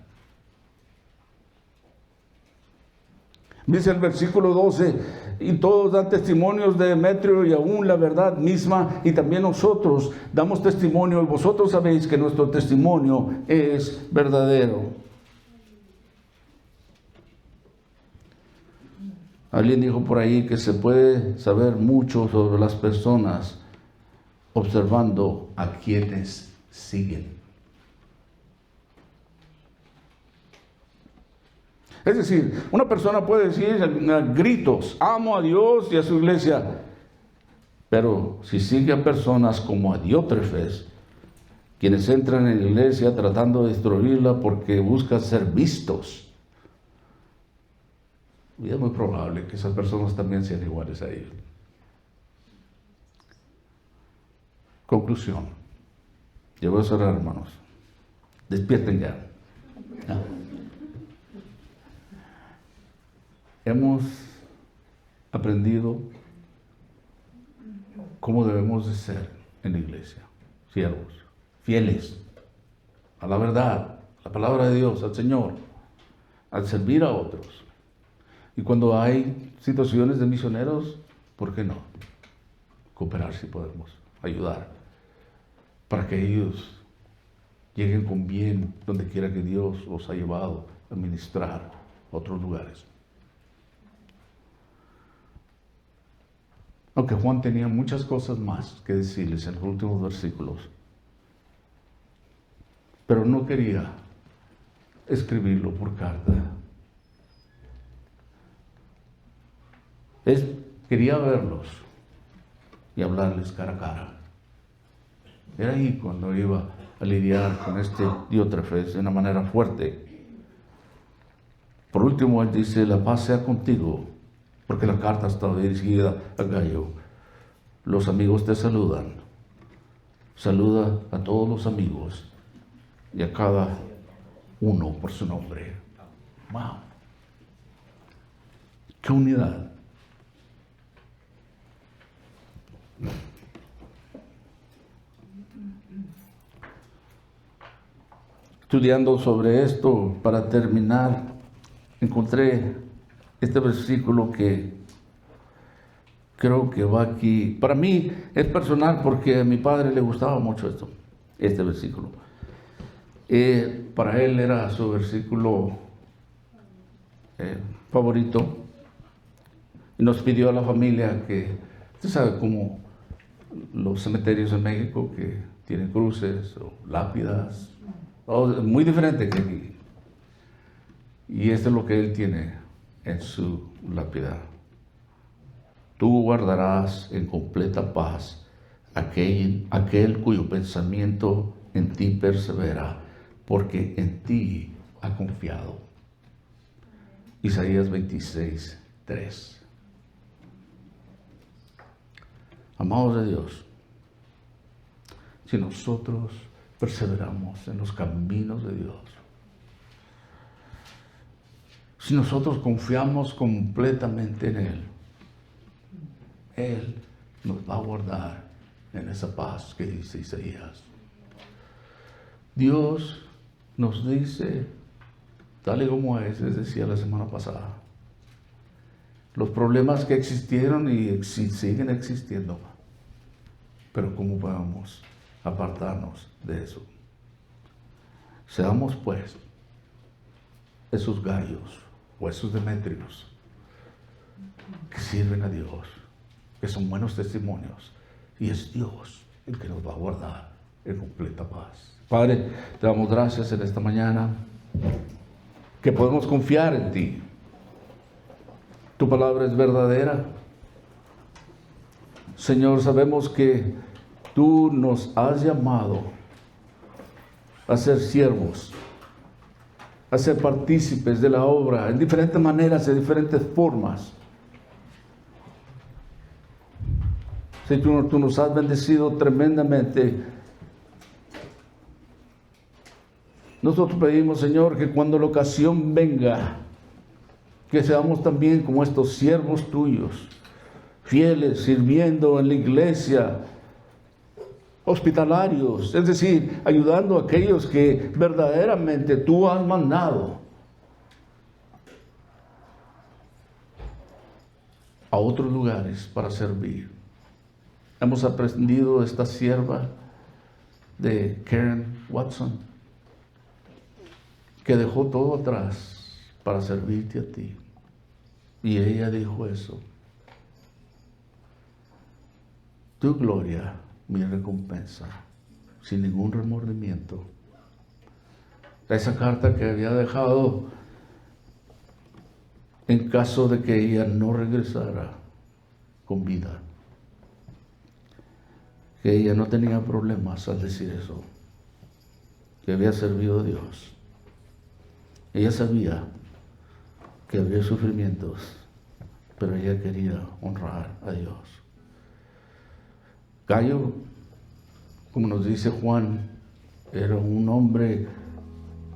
Dice el versículo 12, y todos dan testimonios de Demetrio y aún la verdad misma, y también nosotros damos testimonio, y vosotros sabéis que nuestro testimonio es verdadero. Alguien dijo por ahí que se puede saber mucho sobre las personas observando a quienes siguen. Es decir, una persona puede decir a gritos: amo a Dios y a su iglesia, pero si sigue a personas como a Diótrefes, quienes entran en la iglesia tratando de destruirla porque buscan ser vistos, y es muy probable que esas personas también sean iguales a ellos. Conclusión. Yo voy a cerrar, hermanos. Despierten ya. ¿Ya? Hemos aprendido cómo debemos de ser en la iglesia. Siervos, fieles a la verdad, a la palabra de Dios, al Señor, al servir a otros. Y cuando hay situaciones de misioneros, ¿por qué no? Cooperar si podemos, ayudar, para que ellos lleguen con bien donde quiera que Dios los ha llevado a ministrar a otros lugares. Aunque Juan tenía muchas cosas más que decirles en los últimos versículos, pero no quería escribirlo por carta. Quería verlos y hablarles cara a cara. Era ahí cuando iba a lidiar con este Diótrefes de una manera fuerte. Por último, él dice: la paz sea contigo, porque la carta estaba dirigida a Gayo. Los amigos te saludan. Saluda a todos los amigos y a cada uno por su nombre. ¡Wow! ¡Qué unidad! Estudiando sobre esto, para terminar, encontré este versículo que creo que va aquí. Para mí es personal porque a mi padre le gustaba mucho este versículo. Para él era su versículo favorito. Y nos pidió a la familia que, usted sabe, como los cementerios en México que tienen cruces o lápidas, muy diferente que aquí. Y esto es lo que él tiene en su lápida. Tú guardarás en completa paz aquel cuyo pensamiento en ti persevera, porque en ti ha confiado. Isaías 26:3. Amados de Dios, si nosotros perseveramos en los caminos de Dios, si nosotros confiamos completamente en Él nos va a guardar en esa paz que dice Isaías. Dios nos dice, tal y como es, les decía la semana pasada, los problemas que existieron y siguen existiendo, pero ¿cómo podemos apartarnos de eso? Seamos pues esos gallos o esos Demetrios que sirven a Dios, que son buenos testimonios, y es Dios el que nos va a guardar en completa paz. Padre, te damos gracias en esta mañana, que podemos confiar en ti. Tu palabra es verdadera. Señor, sabemos que tú nos has llamado a ser siervos, a ser partícipes de la obra en diferentes maneras, en diferentes formas. Señor, tú nos has bendecido tremendamente. Nosotros pedimos, Señor, que cuando la ocasión venga, que seamos también como estos siervos tuyos, fieles, sirviendo en la iglesia, hospitalarios, es decir, ayudando a aquellos que verdaderamente tú has mandado a otros lugares para servir. Hemos aprendido de esta sierva de Karen Watson, que dejó todo atrás para servirte a ti. Y ella dijo eso: tu gloria, mi recompensa, sin ningún remordimiento. Esa carta que había dejado en caso de que ella no regresara con vida. Que ella no tenía problemas al decir eso, que había servido a Dios. Ella sabía que había sufrimientos, pero ella quería honrar a Dios. Gallo, como nos dice Juan, era un hombre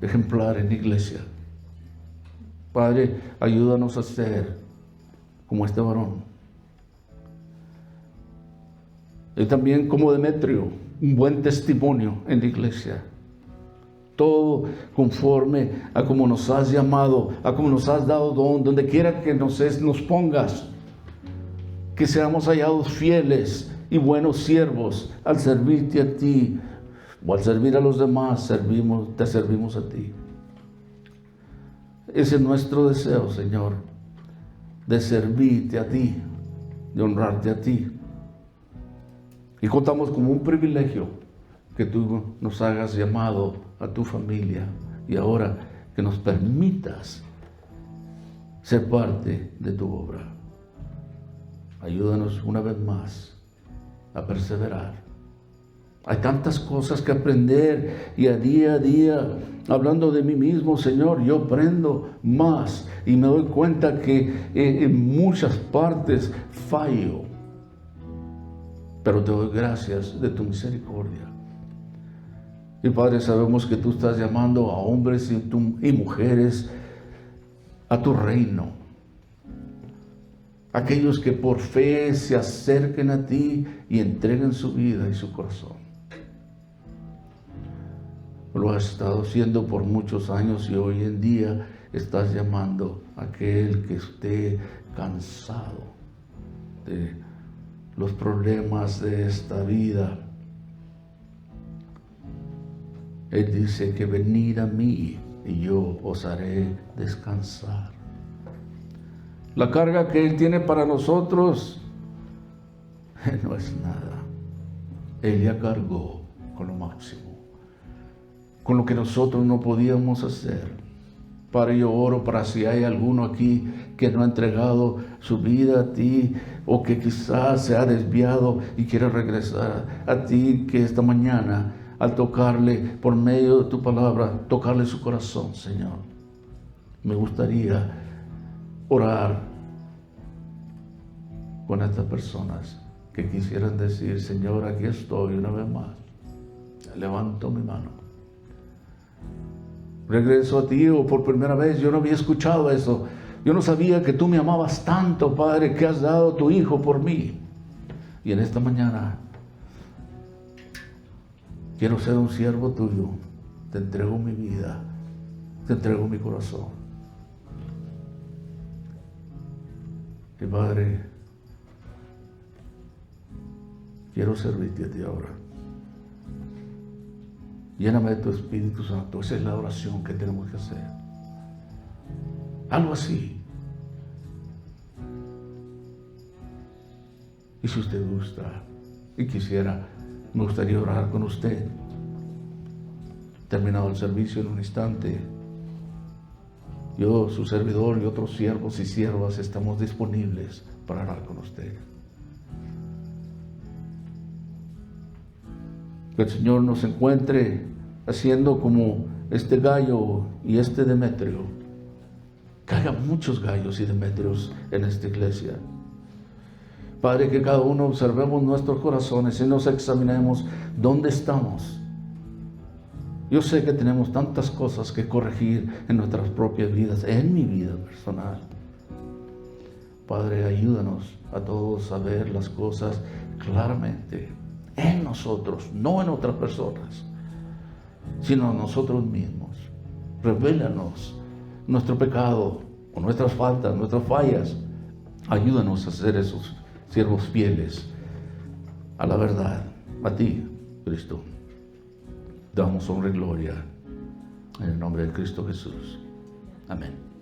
ejemplar en la iglesia. Padre, ayúdanos a ser como este varón. Y también como Demetrio, un buen testimonio en la iglesia. Todo conforme a como nos has llamado, a como nos has dado don, donde quiera que nos pongas. Que seamos hallados fieles y buenos siervos al servirte a ti, o al servir a los demás, te servimos a ti. Ese es nuestro deseo, Señor, de servirte a ti, de honrarte a ti. Y contamos como un privilegio que tú nos hagas llamado a tu familia y ahora que nos permitas ser parte de tu obra. Ayúdanos una vez más a perseverar. Hay tantas cosas que aprender y a día, hablando de mí mismo, Señor, yo aprendo más y me doy cuenta que en muchas partes fallo. Pero te doy gracias de tu misericordia. Y Padre, sabemos que tú estás llamando a hombres y mujeres a tu reino. Aquellos que por fe se acerquen a ti y entreguen su vida y su corazón. Lo has estado haciendo por muchos años y hoy en día estás llamando a aquel que esté cansado de los problemas de esta vida. Él dice que venid a mí y yo os haré descansar. La carga que Él tiene para nosotros no es nada. Él ya cargó con lo máximo, con lo que nosotros no podíamos hacer. Padre, yo oro para si hay alguno aquí que no ha entregado su vida a ti o que quizás se ha desviado y quiere regresar a ti, que esta mañana al tocarle por medio de tu palabra, tocarle su corazón, Señor. Me gustaría orar con estas personas que quisieran decir: Señor, aquí estoy una vez más. Levanto mi mano. Regreso a ti, o por primera vez yo no había escuchado eso. Yo no sabía que tú me amabas tanto, Padre, que has dado a tu Hijo por mí. Y en esta mañana quiero ser un siervo tuyo. Te entrego mi vida, te entrego mi corazón. Y Padre, quiero servirte a ti ahora. Lléname de tu Espíritu Santo. Esa es la oración que tenemos que hacer. Algo así. Y si usted gusta y quisiera, me gustaría orar con usted. terminado el servicio en un instante, yo, su servidor y otros siervos y siervas estamos disponibles para hablar con usted. Que el Señor nos encuentre haciendo como este gallo y este Demetrio. Que haya muchos gallos y Demetrios en esta iglesia. Padre, que cada uno observemos nuestros corazones y nos examinemos dónde estamos. Yo sé que tenemos tantas cosas que corregir en nuestras propias vidas, en mi vida personal. Padre, ayúdanos a todos a ver las cosas claramente en nosotros, no en otras personas, sino en nosotros mismos. Revélanos nuestro pecado o nuestras faltas, nuestras fallas. Ayúdanos a ser esos siervos fieles a la verdad, a ti, Cristo. Damos honra y gloria en el nombre de Cristo Jesús. Amén.